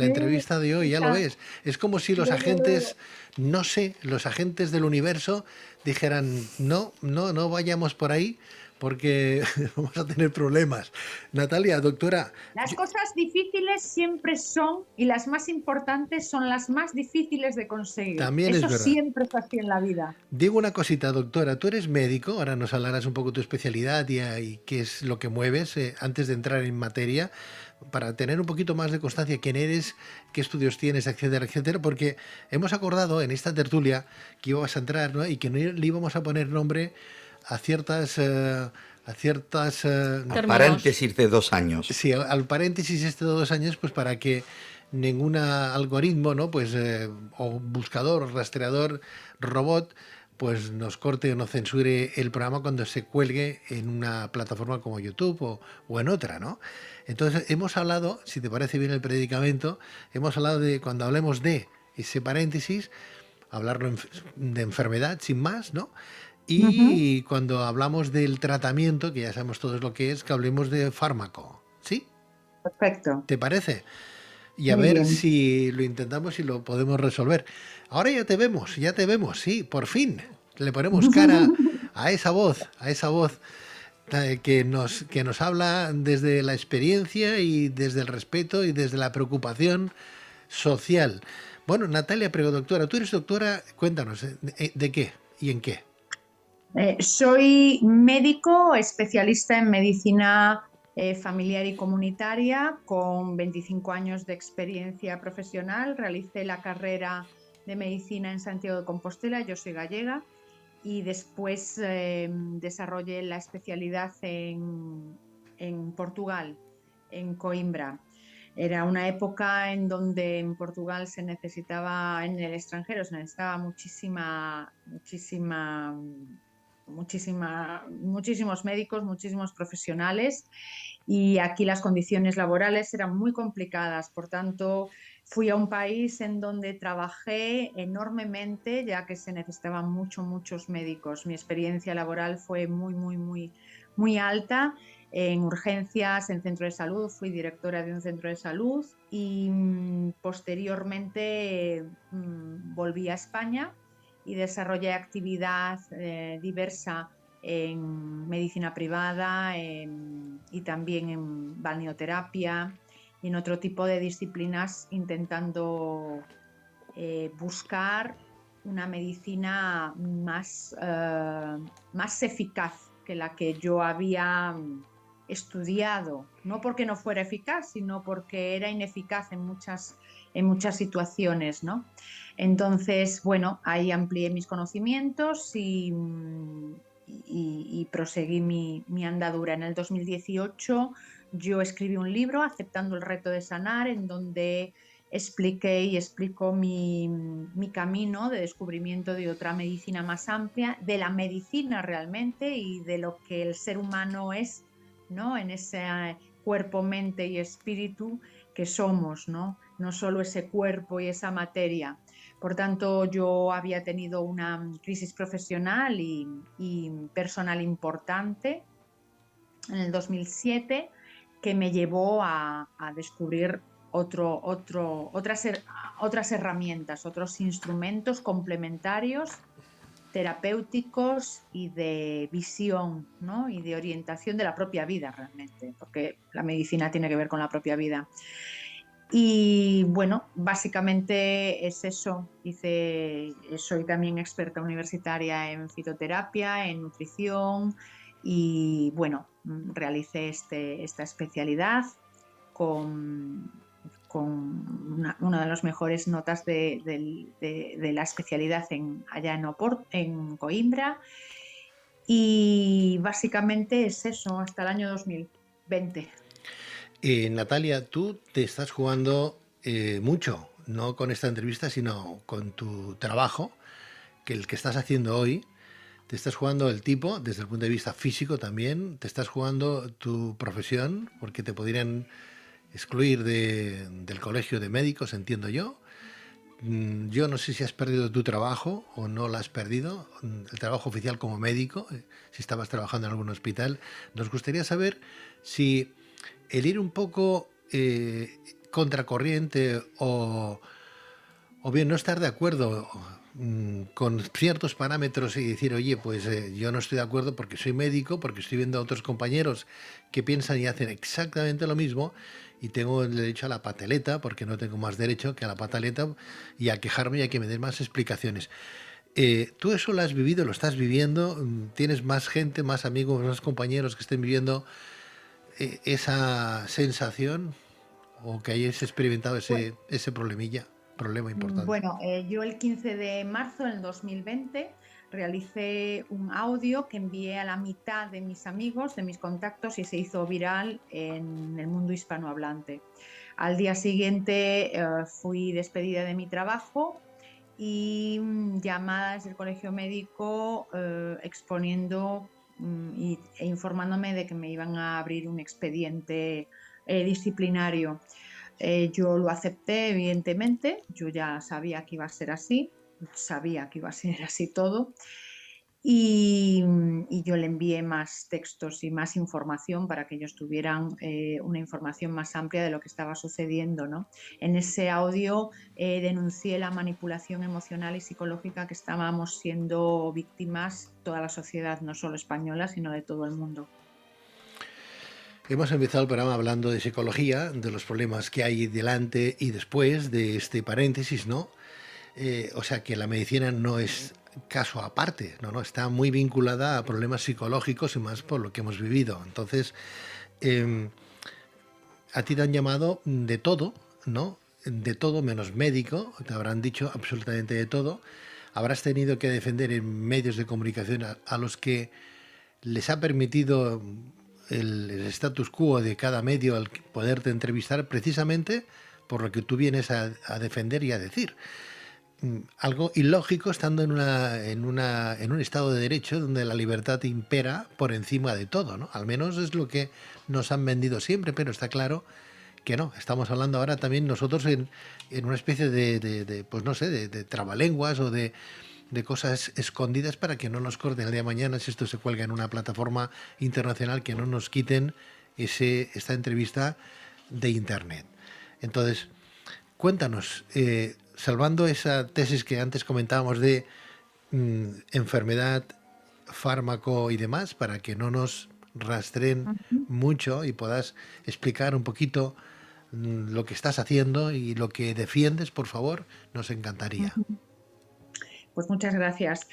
entrevista de hoy, ya lo está, ves. Es como si los desde agentes, luego. no sé, los agentes del universo dijeran, no, no, no vayamos por ahí porque vamos a tener problemas. Natalia, doctora, Las cosas difíciles siempre son, y las más importantes son las más difíciles de conseguir. también es Eso verdad. siempre es así en la vida. Digo una cosita, doctora, tú eres médico, ahora nos hablarás un poco de tu especialidad y qué es lo que mueves antes de entrar en materia, para tener un poquito más de constancia quién eres, qué estudios tienes, etcétera, etcétera, porque hemos acordado en esta tertulia que ibas a entrar, ¿no? Y que no le íbamos a poner nombre a ciertas A Términos. paréntesis de 2 años. sí, al paréntesis este de 2 años, pues para que ningún algoritmo, ¿no? Pues o buscador, rastreador, robot, pues nos corte o no censure el programa cuando se cuelgue en una plataforma como YouTube o en otra, ¿no? Entonces hemos hablado, si te parece bien el predicamento, hemos hablado de cuando hablemos de ese paréntesis, hablarlo de enfermedad sin más, ¿no? Ujú. Y cuando hablamos del tratamiento, que ya sabemos todos lo que es, que hablemos de fármaco, ¿sí? Perfecto. ¿Te parece? Y a Muy ver bien. si lo intentamos y lo podemos resolver. Ahora ya te vemos, sí, por fin. Le ponemos cara a esa voz que nos habla desde la experiencia y desde el respeto y desde la preocupación social. Bueno, Natalia Prego, doctora, tú eres doctora, cuéntanos, ¿de qué y en qué? Soy médico especialista en medicina familiar y comunitaria con 25 años de experiencia profesional. Realicé la carrera de medicina en Santiago de Compostela, yo soy gallega, y después desarrollé la especialidad en Portugal, en Coimbra. Era una época en donde en Portugal se necesitaba, en el extranjero se necesitaba muchísimos médicos, muchísimos profesionales, y aquí las condiciones laborales eran muy complicadas. Por tanto, fui a un país en donde trabajé enormemente, ya que se necesitaban muchos médicos. Mi experiencia laboral fue muy alta en urgencias, en centro de salud. Fui directora de un centro de salud y posteriormente volví a España y desarrollé actividad diversa en medicina privada y también en balneoterapia y en otro tipo de disciplinas, intentando buscar una medicina más eficaz que la que yo había estudiado, no porque no fuera eficaz, sino porque era ineficaz en muchas situaciones, ¿no? Entonces, bueno, ahí amplié mis conocimientos y proseguí mi andadura. En el 2018 yo escribí un libro, Aceptando el reto de sanar, en donde expliqué y explico mi camino de descubrimiento de otra medicina más amplia, de la medicina realmente y de lo que el ser humano es, ¿no? En ese cuerpo, mente y espíritu que somos, ¿no? No solo ese cuerpo y esa materia. Por tanto, yo había tenido una crisis profesional y personal importante en el 2007 que me llevó a descubrir otras herramientas, otros instrumentos complementarios, terapéuticos y de visión, ¿no? Y de orientación de la propia vida realmente, porque la medicina tiene que ver con la propia vida. Y bueno, básicamente es eso. Soy también experta universitaria en fitoterapia, en nutrición y bueno, realicé esta especialidad con una de las mejores notas de la especialidad allá en Coimbra. Y básicamente es eso, hasta el año 2020. Natalia, tú te estás jugando mucho, no con esta entrevista, sino con tu trabajo, que el que estás haciendo hoy. Te estás jugando el tipo, desde el punto de vista físico también, te estás jugando tu profesión, porque te podrían excluir del colegio de médicos, entiendo yo. Yo no sé si has perdido tu trabajo o no lo has perdido, el trabajo oficial como médico, si estabas trabajando en algún hospital. Nos gustaría saber si el ir un poco contracorriente o bien no estar de acuerdo con ciertos parámetros y decir, oye, pues yo no estoy de acuerdo porque soy médico, porque estoy viendo a otros compañeros que piensan y hacen exactamente lo mismo y tengo el derecho a la pataleta porque no tengo más derecho que a la pataleta y a quejarme y a que me den más explicaciones. ¿Tú eso lo has vivido, lo estás viviendo? ¿Tienes más gente, más amigos, más compañeros que estén viviendo esa sensación o que hayáis experimentado ese problema importante? Bueno, yo el 15 de marzo del 2020 realicé un audio que envié a la mitad de mis amigos, de mis contactos, y se hizo viral en el mundo hispanohablante. Al día siguiente fui despedida de mi trabajo y llamadas del colegio médico exponiendo e informándome de que me iban a abrir un expediente disciplinario. Yo lo acepté, evidentemente, yo ya sabía que iba a ser así, sabía que iba a ser así todo, y yo le envié más textos y más información para que ellos tuvieran una información más amplia de lo que estaba sucediendo, ¿no? En ese audio denuncié la manipulación emocional y psicológica que estábamos siendo víctimas toda la sociedad, no solo española, sino de todo el mundo. Hemos empezado el programa hablando de psicología, de los problemas que hay delante y después de este paréntesis, ¿no? O sea que la medicina no es caso aparte, no, está muy vinculada a problemas psicológicos y más por lo que hemos vivido. Entonces, a ti te han llamado de todo, ¿no? De todo menos médico, te habrán dicho absolutamente de todo. Habrás tenido que defender en medios de comunicación a los que les ha permitido el status quo de cada medio al poderte entrevistar precisamente por lo que tú vienes a defender y a decir. Algo ilógico estando en un estado de derecho donde la libertad impera por encima de todo, ¿no? Al menos es lo que nos han vendido siempre, pero está claro que no. Estamos hablando ahora también nosotros en una especie pues no sé, de trabalenguas o de cosas escondidas para que no nos corten el día de mañana si esto se cuelga en una plataforma internacional, que no nos quiten esta entrevista de internet. Entonces, cuéntanos, salvando esa tesis que antes comentábamos de enfermedad, fármaco y demás, para que no nos rastreen mucho y puedas explicar un poquito lo que estás haciendo y lo que defiendes, por favor, nos encantaría. Pues muchas gracias.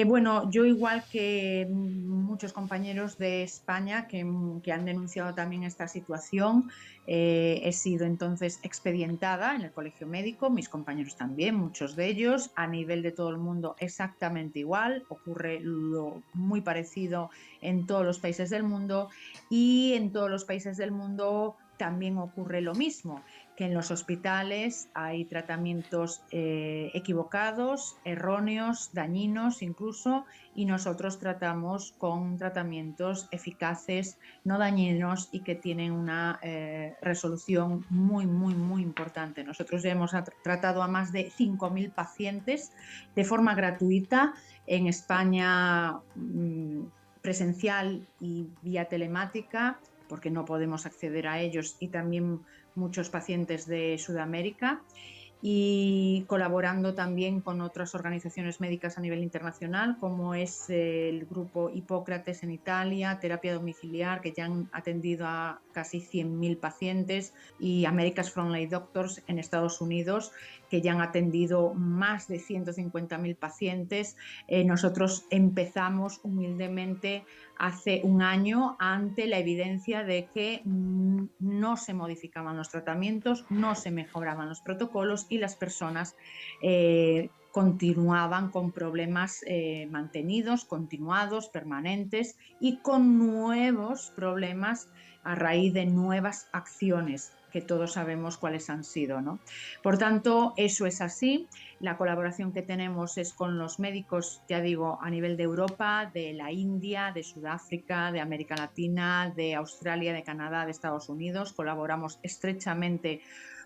Bueno, yo igual que muchos compañeros de España que han denunciado también esta situación, he sido entonces expedientada en el colegio médico, mis compañeros también, muchos de ellos, a nivel de todo el mundo exactamente igual, ocurre lo muy parecido en todos los países del mundo y en todos los países del mundo también ocurre lo mismo, que en los hospitales hay tratamientos equivocados, erróneos, dañinos incluso, y nosotros tratamos con tratamientos eficaces, no dañinos y que tienen una resolución muy, muy, muy importante. Nosotros ya hemos tratado a más de 5.000 pacientes de forma gratuita en España, presencial y vía telemática, porque no podemos acceder a ellos, y también muchos pacientes de Sudamérica, y colaborando también con otras organizaciones médicas a nivel internacional, como es el grupo Hipócrates en Italia, terapia domiciliar, que ya han atendido a casi 100.000 pacientes, y America's Frontline Doctors en Estados Unidos, que ya han atendido más de 150.000 pacientes. Nosotros empezamos humildemente hace un año ante la evidencia de que no se modificaban los tratamientos, no se mejoraban los protocolos y las personas continuaban con problemas mantenidos, continuados, permanentes, y con nuevos problemas a raíz de nuevas acciones que todos sabemos cuáles han sido, ¿no? Por tanto, eso es así. La colaboración que tenemos es con los médicos, ya digo, a nivel de Europa, de la India, de Sudáfrica, de América Latina, de Australia, de Canadá, de Estados Unidos. Colaboramos estrechamente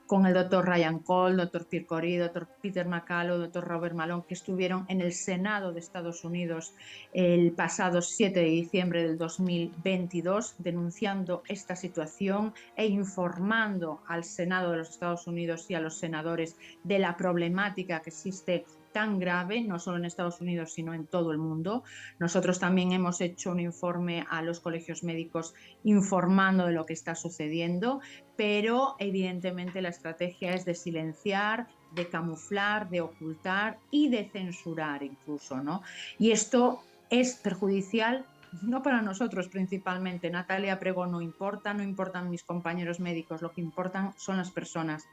con el doctor Ryan Cole, doctor Pierre Corey, doctor Peter McCullough, doctor Robert Malone, que estuvieron en el Senado de Estados Unidos el pasado 7 de diciembre del 2022 denunciando esta situación e informando al Senado de los Estados Unidos y a los senadores de la problemática que existe tan grave, no solo en Estados Unidos, sino en todo el mundo. Nosotros también hemos hecho un informe a los colegios médicos informando de lo que está sucediendo, pero evidentemente la estrategia es de silenciar, de camuflar, de ocultar y de censurar incluso, ¿no? Y esto es perjudicial no para nosotros principalmente. Natalia Prego no importa, no importan mis compañeros médicos, lo que importan son las personas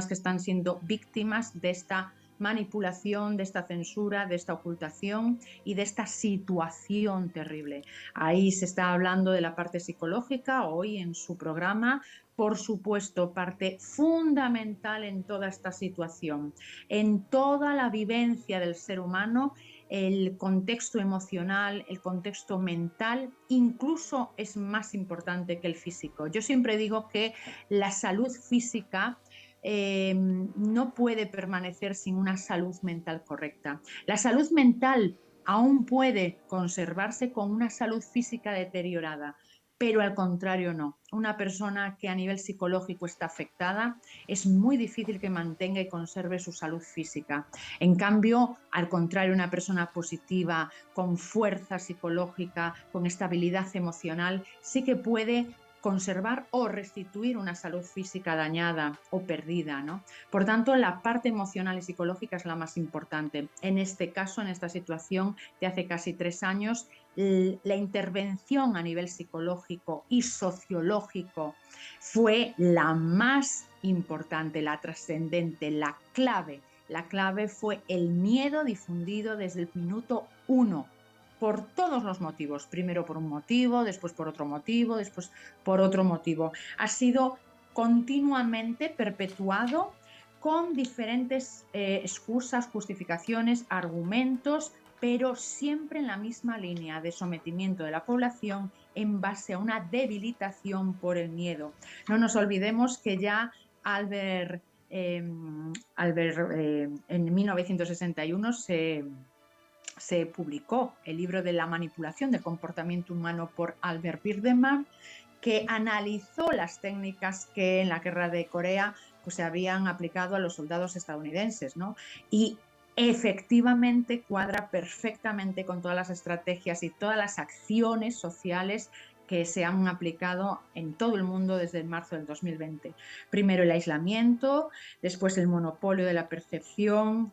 que están siendo víctimas de esta manipulación, de esta censura, de esta ocultación y de esta situación terrible. Ahí se está hablando de la parte psicológica hoy en su programa. Por supuesto, parte fundamental en toda esta situación, en toda la vivencia del ser humano, el contexto emocional, el contexto mental, incluso es más importante que el físico. Yo siempre digo que la salud física no puede permanecer sin una salud mental correcta. La salud mental aún puede conservarse con una salud física deteriorada, pero al contrario no. Una persona que a nivel psicológico está afectada es muy difícil que mantenga y conserve su salud física. En cambio, al contrario, una persona positiva, con fuerza psicológica, con estabilidad emocional, sí que puede conservar o restituir una salud física dañada o perdida, ¿no? Por tanto, la parte emocional y psicológica es la más importante. En este caso, en esta situación de hace casi 3 años, la intervención a nivel psicológico y sociológico fue la más importante, la trascendente, la clave. La clave fue el miedo difundido desde el minuto 1. Por todos los motivos, primero por un motivo, después por otro motivo, después por otro motivo. Ha sido continuamente perpetuado con diferentes excusas, justificaciones, argumentos, pero siempre en la misma línea de sometimiento de la población en base a una debilitación por el miedo. No nos olvidemos que ya Albert en 1961 se publicó el libro de la manipulación del comportamiento humano por Albert Birdman, que analizó las técnicas que en la guerra de Corea pues, se habían aplicado a los soldados estadounidenses, ¿no? Y efectivamente cuadra perfectamente con todas las estrategias y todas las acciones sociales que se han aplicado en todo el mundo desde marzo del 2020. Primero el aislamiento, después el monopolio de la percepción,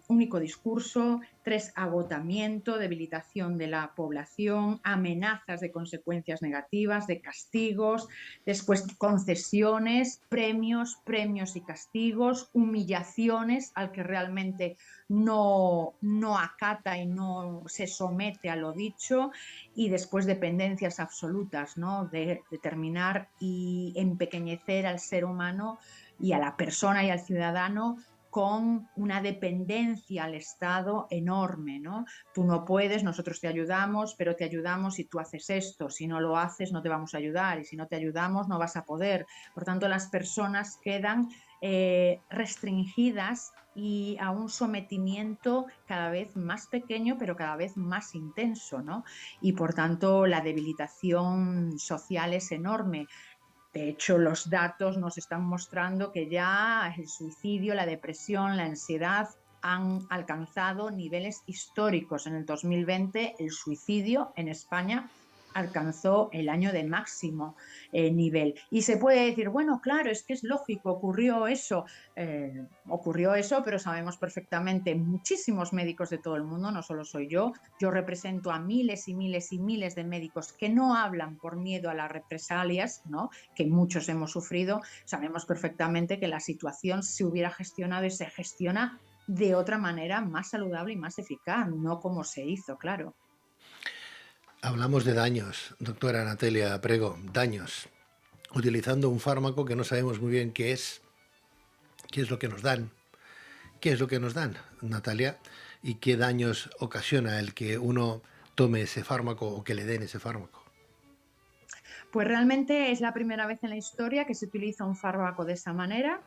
único discurso, 3, agotamiento, debilitación de la población, amenazas de consecuencias negativas, de castigos, después concesiones, premios y castigos, humillaciones al que realmente no acata y no se somete a lo dicho, y después dependencias absolutas, ¿no? De determinar y empequeñecer al ser humano y a la persona y al ciudadano con una dependencia al Estado enorme, ¿no? Tú no puedes, nosotros te ayudamos, pero te ayudamos si tú haces esto. Si no lo haces, no te vamos a ayudar. Y si no te ayudamos, no vas a poder. Por tanto, las personas quedan restringidas y a un sometimiento cada vez más pequeño, pero cada vez más intenso, ¿no? Y por tanto, la debilitación social es enorme. De hecho, los datos nos están mostrando que ya el suicidio, la depresión, la ansiedad han alcanzado niveles históricos. En el 2020, el suicidio en España alcanzó el año de máximo nivel. Y se puede decir, bueno, claro, es que es lógico, ocurrió eso, pero sabemos perfectamente, muchísimos médicos de todo el mundo, no solo soy yo represento a miles y miles y miles de médicos que no hablan por miedo a las represalias, ¿no? Que muchos hemos sufrido. Sabemos perfectamente que la situación se hubiera gestionado y se gestiona de otra manera más saludable y más eficaz, no como se hizo, claro. Hablamos de daños, doctora Natalia Prego, daños, utilizando un fármaco que no sabemos muy bien qué ¿Qué es lo que nos dan? ¿Qué es lo que nos dan, Natalia? ¿Y qué daños ocasiona el que uno tome ese fármaco o que le den ese fármaco? Pues realmente es la primera vez en la historia que se utiliza un fármaco de esa manera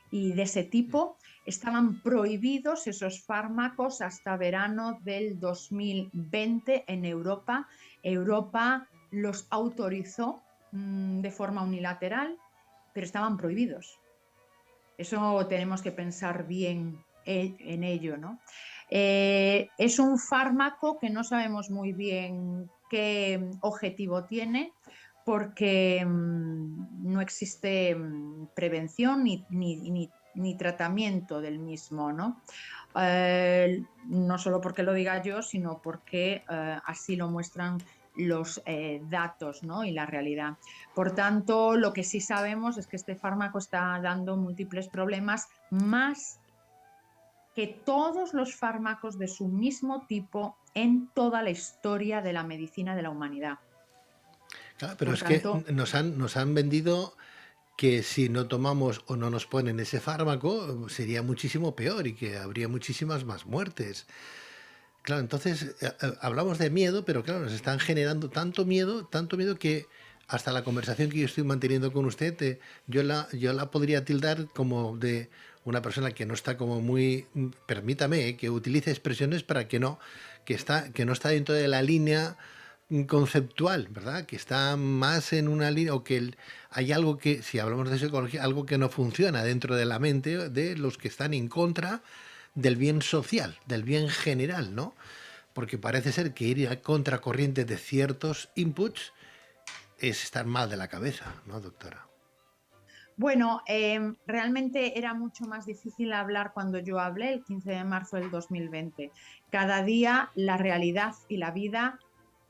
y de ese tipo. Estaban prohibidos esos fármacos hasta verano del 2020 en Europa. Europa los autorizó de forma unilateral, pero estaban prohibidos. Eso tenemos que pensar bien en ello, ¿no? Es un fármaco que no sabemos muy bien qué objetivo tiene, porque no existe prevención ni tratamiento del mismo, ¿no? No solo porque lo diga yo, sino porque así lo muestran los datos, ¿no? Y la realidad. Por tanto, lo que sí sabemos es que este fármaco está dando múltiples problemas, más que todos los fármacos de su mismo tipo en toda la historia de la medicina de la humanidad. Claro, pero Por es que tanto, nos han vendido que si no tomamos o no nos ponen ese fármaco sería muchísimo peor y que habría muchísimas más muertes. Claro, entonces hablamos de miedo, pero claro, nos están generando tanto miedo que hasta la conversación que yo estoy manteniendo con usted, yo la podría tildar como de una persona que no está como muy, permítame, que utilice expresiones para que no está dentro de la línea conceptual, ¿verdad? Que está más en una línea, o que hay algo que, si hablamos de psicología, algo que no funciona dentro de la mente de los que están en contra del bien social, del bien general, ¿no? Porque parece ser que ir a contracorriente de ciertos inputs es estar mal de la cabeza, ¿no, doctora? bueno, realmente era mucho más difícil hablar cuando yo hablé el 15 de marzo del 2020. Cada día la realidad y la vida,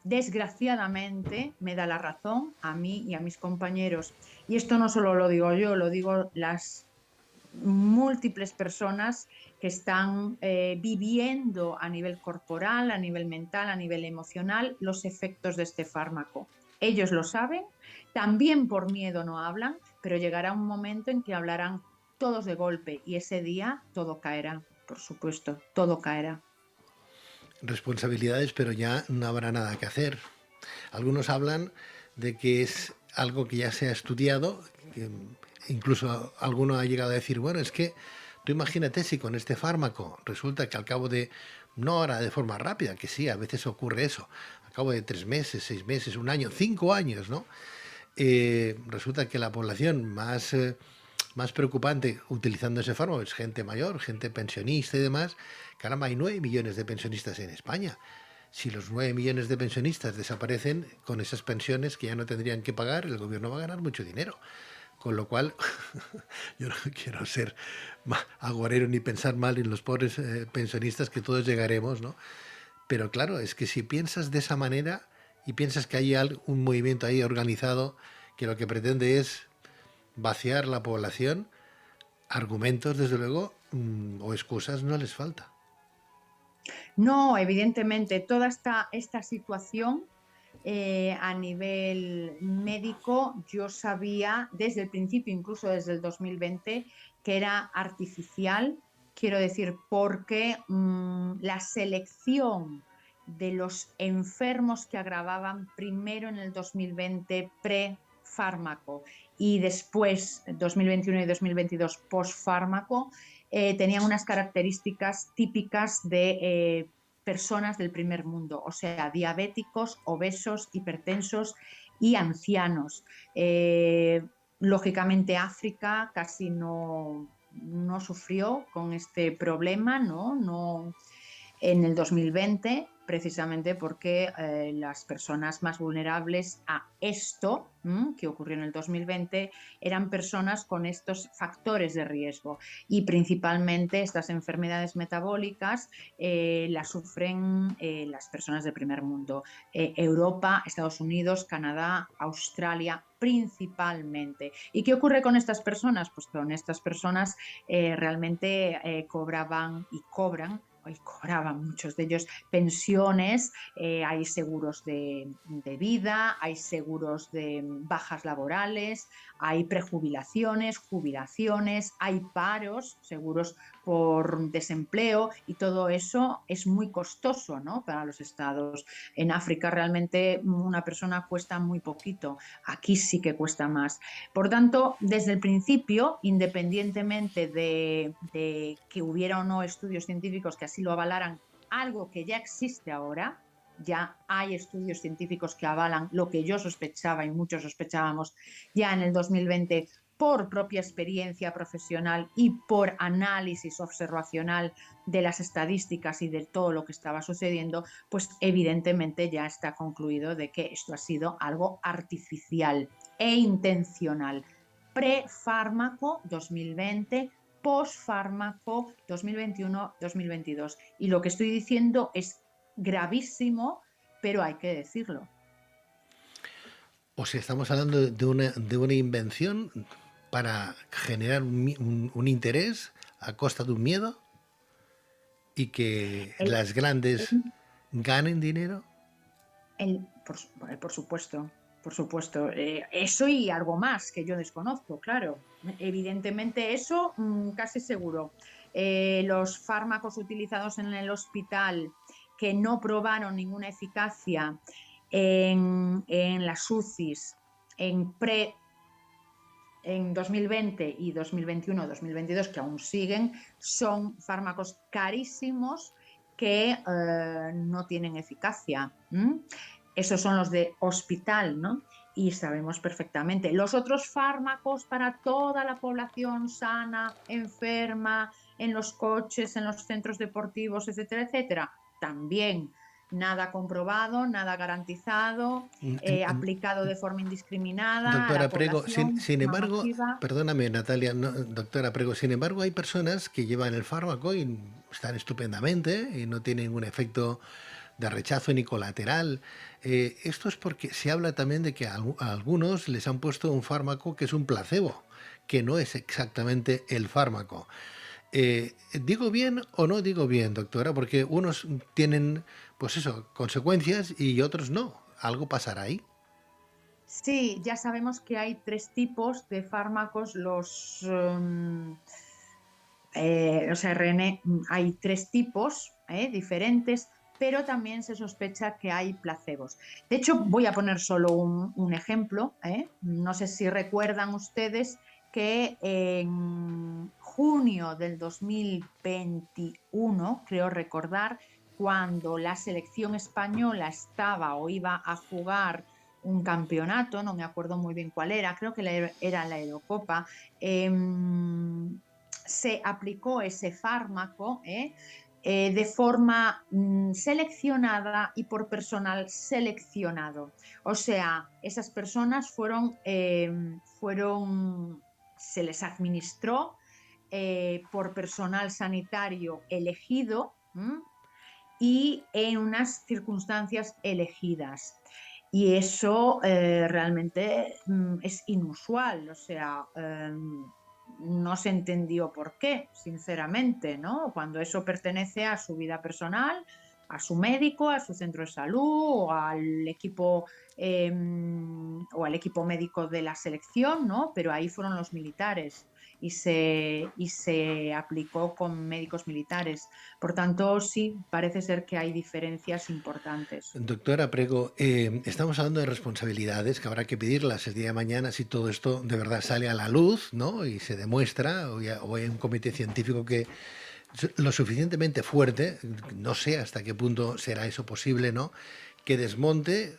desgraciadamente, me da la razón a mí y a mis compañeros. Y esto no solo lo digo yo, lo digo las múltiples personas que están viviendo a nivel corporal, a nivel mental, a nivel emocional, los efectos de este fármaco. Ellos lo saben, también por miedo no hablan, pero llegará un momento en que hablarán todos de golpe y ese día todo caerá, por supuesto, todo caerá. Responsabilidades, pero ya no habrá nada que hacer. Algunos hablan de que es algo que ya se ha estudiado, que incluso alguno ha llegado a decir, bueno, es que tú imagínate si con este fármaco resulta que al cabo de, no ahora de forma rápida, que sí, a veces ocurre eso, al cabo de 3 meses, 6 meses, un año, 5 años, ¿no? Resulta que la población más preocupante utilizando ese fármaco es gente mayor, gente pensionista y demás. Caramba, hay 9 millones de pensionistas en España. Si los 9 millones de pensionistas desaparecen con esas pensiones que ya no tendrían que pagar, el gobierno va a ganar mucho dinero. Con lo cual, yo no quiero ser agorero ni pensar mal en los pobres pensionistas, que todos llegaremos, ¿no? Pero claro, es que si piensas de esa manera y piensas que hay un movimiento ahí organizado que lo que pretende es vaciar la población, argumentos, desde luego, o excusas no les falta. No, evidentemente, toda esta situación a nivel médico, yo sabía desde el principio, incluso desde el 2020, que era artificial, quiero decir, porque la selección de los enfermos que agravaban primero en el 2020 pre-fármaco y después 2021 y 2022 post-fármaco, tenían unas características típicas de personas del primer mundo, o sea, diabéticos, obesos, hipertensos y ancianos. Lógicamente África casi no sufrió con este problema, no en el 2020, precisamente porque las personas más vulnerables a esto, que ocurrió en el 2020, eran personas con estos factores de riesgo, y principalmente estas enfermedades metabólicas las sufren las personas del primer mundo, Europa, Estados Unidos, Canadá, Australia principalmente. ¿Y qué ocurre con estas personas? Pues con estas personas realmente cobraban y cobran y cobraban muchos de ellos pensiones, hay seguros de vida, hay seguros de bajas laborales, hay prejubilaciones, jubilaciones, hay paros, seguros por desempleo, y todo eso es muy costoso, ¿no?, para los estados. En África realmente una persona cuesta muy poquito, aquí sí que cuesta más. Por tanto, desde el principio, independientemente de que hubiera o no estudios científicos que así lo avalaran, algo que ya existe ahora, ya hay estudios científicos que avalan lo que yo sospechaba y muchos sospechábamos ya en el 2020 por propia experiencia profesional y por análisis observacional de las estadísticas y de todo lo que estaba sucediendo, pues evidentemente ya está concluido de que esto ha sido algo artificial e intencional. Prefármaco 2020, posfármaco 2021-2022. Y lo que estoy diciendo es gravísimo, pero hay que decirlo. O sea, estamos hablando de una invención para generar un interés a costa de un miedo y que las grandes ganen dinero. Por supuesto, por supuesto. Eso y algo más que yo desconozco, claro. Evidentemente eso, casi seguro. Los fármacos utilizados en el hospital que no probaron ninguna eficacia en las UCIs en 2020 y 2021-2022, que aún siguen, son fármacos carísimos que no tienen eficacia. Esos son los de hospital, ¿no? Y sabemos perfectamente. Los otros fármacos para toda la población sana, enferma, en los coches, en los centros deportivos, etcétera, etcétera, también. Nada comprobado, nada garantizado, aplicado de forma indiscriminada doctora a la Prego, población. sin embargo, masiva. perdóname Natalia, no, doctora Prego, sin embargo hay personas que llevan el fármaco y están estupendamente y no tienen ningún efecto de rechazo ni colateral. Esto es porque se habla también de que a algunos les han puesto un fármaco que es un placebo, que no es exactamente el fármaco. ¿Digo bien o no digo bien, doctora? Porque unos tienen, pues eso, consecuencias y otros no. ¿Algo pasará ahí? Sí, ya sabemos que hay 3 tipos de fármacos. Los ARN, hay 3 tipos diferentes, pero también se sospecha que hay placebos. De hecho, voy a poner solo un ejemplo. No sé si recuerdan ustedes que en junio del 2021, creo recordar, cuando la selección española estaba o iba a jugar un campeonato, no me acuerdo muy bien cuál era, creo que era la Eurocopa, se aplicó ese fármaco de forma seleccionada y por personal seleccionado. O sea, esas personas se les administró por personal sanitario elegido y en unas circunstancias elegidas. Y eso realmente es inusual, o sea, no se entendió por qué, sinceramente, ¿no? Cuando eso pertenece a su vida personal, a su médico, a su centro de salud o al equipo médico de la selección, ¿no? Pero ahí fueron los militares y se aplicó con médicos militares. Por tanto, sí, parece ser que hay diferencias importantes. Doctora Prego, estamos hablando de responsabilidades que habrá que pedirlas el día de mañana si todo esto de verdad sale a la luz, ¿no? Y se demuestra, o hay un comité científico que lo suficientemente fuerte, no sé hasta qué punto será eso posible, ¿no?, que desmonte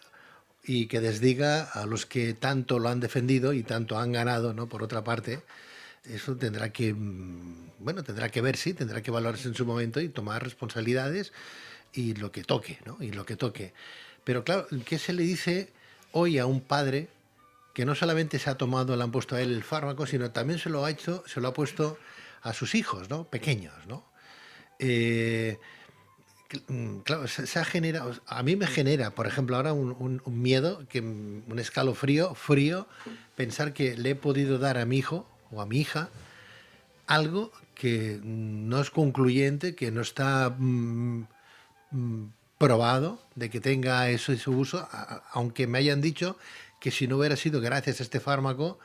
y que desdiga a los que tanto lo han defendido y tanto han ganado, ¿no? Por otra parte, eso tendrá que, tendrá que verse, tendrá que valorarse en su momento y tomar responsabilidades y lo que toque, ¿no? Y lo que toque. Pero claro, ¿qué se le dice hoy a un padre que no solamente se ha tomado, le han puesto a él el fármaco, sino también se lo ha puesto a sus hijos, ¿no?, pequeños, ¿no? Claro, se ha generado, a mí me genera, por ejemplo, ahora un miedo, un escalofrío, frío, pensar que le he podido dar a mi hijo o a mi hija algo que no es concluyente, que no está probado de que tenga ese uso, aunque me hayan dicho que si no hubiera sido gracias a este fármaco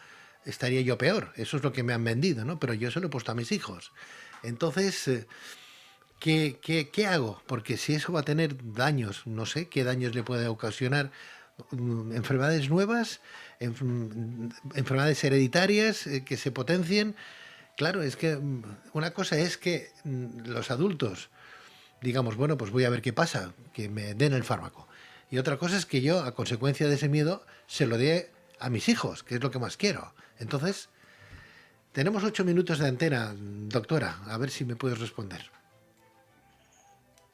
estaría yo peor. Eso es lo que me han vendido, ¿no? Pero yo se lo he puesto a mis hijos. Entonces, ¿qué hago? Porque si eso va a tener daños, no sé qué daños le puede ocasionar, enfermedades nuevas, enfermedades hereditarias que se potencien. Claro, es que una cosa es que los adultos digamos, bueno, pues voy a ver qué pasa, que me den el fármaco. Y otra cosa es que yo, a consecuencia de ese miedo, se lo dé a mis hijos, que es lo que más quiero. Entonces, tenemos 8 minutos de antena, doctora, a ver si me puedes responder.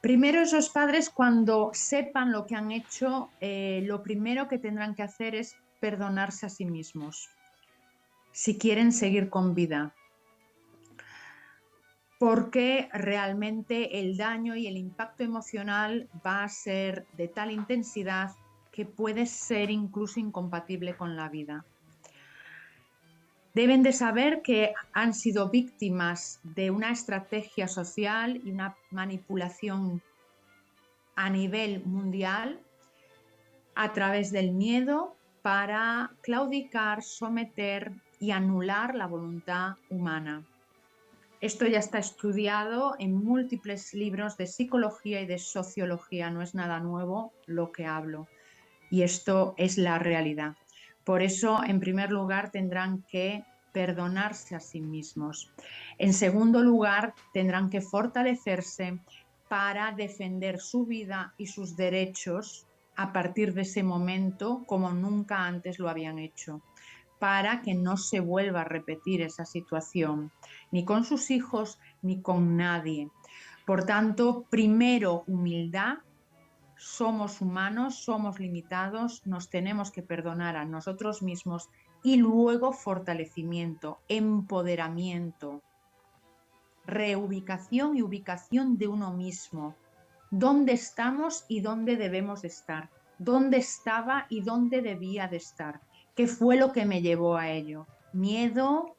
Primero, esos padres, cuando sepan lo que han hecho, lo primero que tendrán que hacer es perdonarse a sí mismos, si quieren seguir con vida. Porque realmente el daño y el impacto emocional va a ser de tal intensidad que puede ser incluso incompatible con la vida. Deben de saber que han sido víctimas de una estrategia social y una manipulación a nivel mundial a través del miedo para claudicar, someter y anular la voluntad humana. Esto ya está estudiado en múltiples libros de psicología y de sociología, no es nada nuevo lo que hablo, y esto es la realidad. Por eso, en primer lugar, tendrán que perdonarse a sí mismos. En segundo lugar, tendrán que fortalecerse para defender su vida y sus derechos a partir de ese momento como nunca antes lo habían hecho, para que no se vuelva a repetir esa situación, ni con sus hijos ni con nadie. Por tanto, primero humildad, somos humanos, somos limitados, nos tenemos que perdonar a nosotros mismos y luego fortalecimiento, empoderamiento, reubicación y ubicación de uno mismo. ¿Dónde estamos y dónde debemos de estar? ¿Dónde estaba y dónde debía de estar? ¿Qué fue lo que me llevó a ello? Miedo,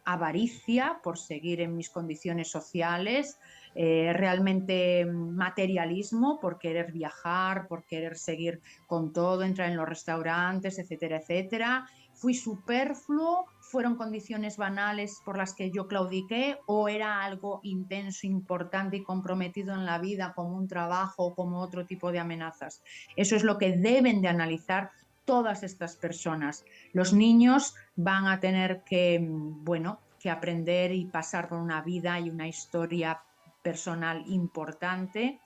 avaricia por seguir en mis condiciones sociales, realmente materialismo por querer viajar, por querer seguir con todo, entrar en los restaurantes, etcétera, etcétera. Fui superfluo, fueron condiciones banales por las que yo claudiqué o era algo intenso, importante y comprometido en la vida como un trabajo o como otro tipo de amenazas. Eso es lo que deben de analizar todas estas personas. Los niños van a tener que, bueno, que aprender y pasar por una vida y una historia personal importante,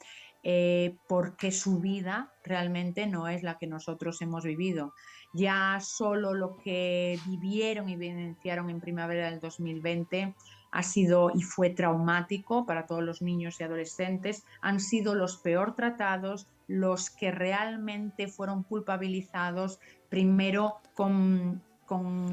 porque su vida realmente no es la que nosotros hemos vivido. Ya solo lo que vivieron y vivenciaron en primavera del 2020 ha sido y fue traumático para todos los niños y adolescentes, han sido los peor tratados, los que realmente fueron culpabilizados, primero con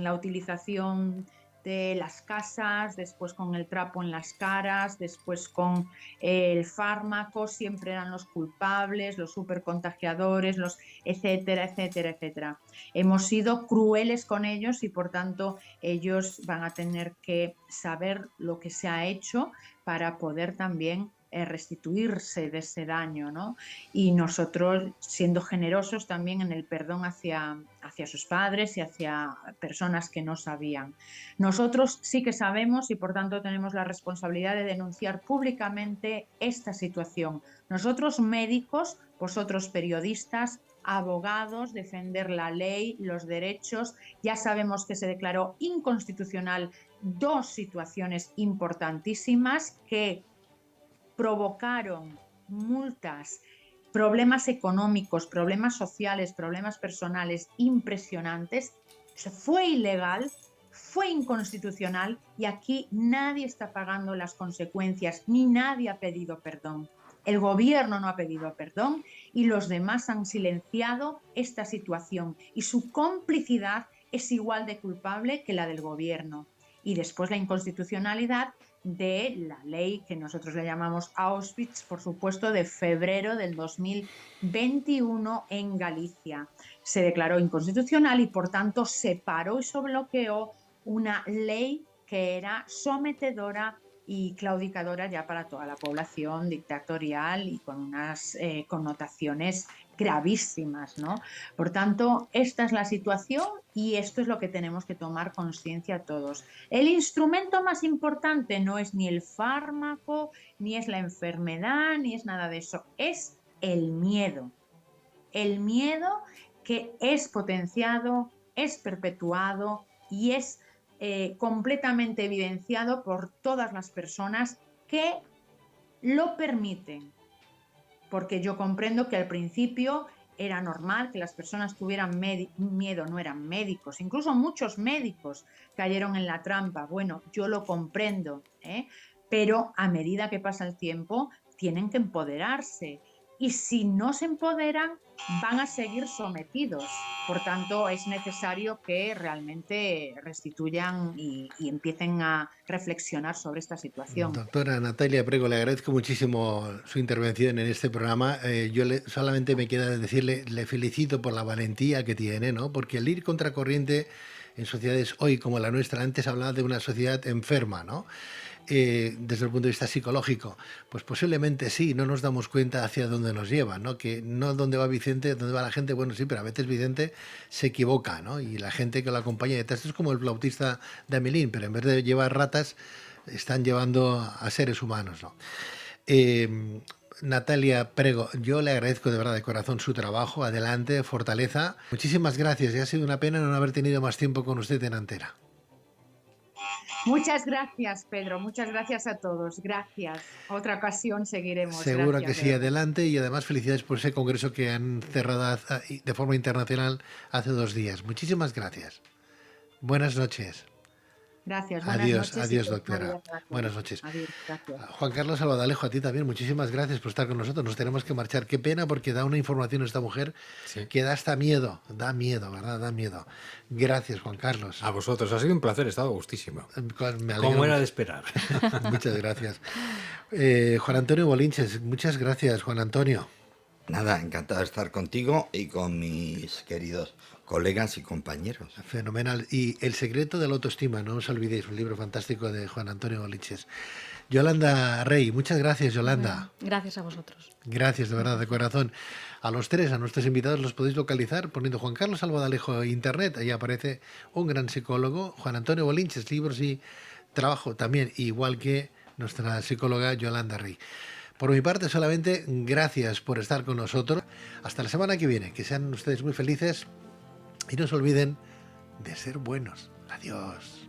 la utilización de las casas, después con el trapo en las caras, después con el fármaco, siempre eran los culpables, los supercontagiadores, los etcétera, etcétera, etcétera. Hemos sido crueles con ellos y por tanto ellos van a tener que saber lo que se ha hecho para poder también restituirse de ese daño, ¿no? Y nosotros siendo generosos también en el perdón hacia sus padres y hacia personas que no sabían. Nosotros sí que sabemos y por tanto tenemos la responsabilidad de denunciar públicamente esta situación. Nosotros médicos, vosotros periodistas, abogados, defender la ley, los derechos. Ya sabemos que se declaró inconstitucional 2 situaciones importantísimas que provocaron multas, problemas económicos, problemas sociales, problemas personales impresionantes. Fue ilegal, fue inconstitucional y aquí nadie está pagando las consecuencias ni nadie ha pedido perdón. El gobierno no ha pedido perdón y los demás han silenciado esta situación y su complicidad es igual de culpable que la del gobierno. Y después la inconstitucionalidad de la ley que nosotros le llamamos Auschwitz, por supuesto, de febrero del 2021 en Galicia. Se declaró inconstitucional y por tanto se paró y se bloqueó una ley que era sometedora, y claudicadora ya para toda la población, dictatorial y con unas connotaciones gravísimas, ¿no? Por tanto, esta es la situación y esto es lo que tenemos que tomar conciencia todos. El instrumento más importante no es ni el fármaco, ni es la enfermedad, ni es nada de eso, es el miedo. El miedo que es potenciado, es perpetuado y es completamente evidenciado por todas las personas que lo permiten. Porque yo comprendo que al principio era normal que las personas tuvieran miedo, no eran médicos, incluso muchos médicos cayeron en la trampa. Bueno, yo lo comprendo, pero a medida que pasa el tiempo tienen que empoderarse. Y si no se empoderan, van a seguir sometidos. Por tanto, es necesario que realmente restituyan y empiecen a reflexionar sobre esta situación. Doctora Natalia Prego, le agradezco muchísimo su intervención en este programa. Solamente me queda decirle, le felicito por la valentía que tiene, ¿no? Porque el ir contracorriente en sociedades hoy como la nuestra, antes hablaba de una sociedad enferma, ¿no? Desde el punto de vista psicológico, pues posiblemente sí, no nos damos cuenta hacia dónde nos lleva, ¿no? Que no dónde va Vicente, dónde va la gente, bueno, sí, pero a veces Vicente se equivoca, ¿no? Y la gente que lo acompaña detrás es como el flautista de Amelín, pero en vez de llevar ratas, están llevando a seres humanos, ¿no? Natalia Prego, yo le agradezco de verdad de corazón su trabajo, adelante, fortaleza. Muchísimas gracias, y ha sido una pena no haber tenido más tiempo con usted en antena. Muchas gracias, Pedro. Muchas gracias a todos. Gracias. Otra ocasión seguiremos. Seguro gracias, que sí, adelante, y además felicidades por ese congreso que han cerrado de forma internacional hace 2 días. Muchísimas gracias. Buenas noches. Gracias. Buenas Adiós, noches. adiós, doctora. Buenas noches. Adiós, gracias. Juan Carlos Albadalejo, a ti también, muchísimas gracias por estar con nosotros. Nos tenemos que marchar. Qué pena, porque da una información esta mujer que da hasta miedo. Da miedo, ¿verdad? Da miedo. Gracias, Juan Carlos. A vosotros, ha sido un placer, he estado gustísimo. Me alegro Como era mucho. de esperar. Muchas gracias. Juan Antonio Bolinches, muchas gracias, Juan Antonio. Nada, encantado de estar contigo y con mis queridos colegas y compañeros. Fenomenal. Y El secreto de la autoestima, no os olvidéis, un libro fantástico de Juan Antonio Bolinches. Yolanda Rey, muchas gracias, Yolanda. Gracias a vosotros. Gracias, de verdad, de corazón. A los tres, a nuestros invitados, los podéis localizar poniendo Juan Carlos Albadalejo en internet. Ahí aparece un gran psicólogo, Juan Antonio Bolinches, libros y trabajo también, igual que nuestra psicóloga Yolanda Rey. Por mi parte, solamente gracias por estar con nosotros. Hasta la semana que viene. Que sean ustedes muy felices y no se olviden de ser buenos. Adiós.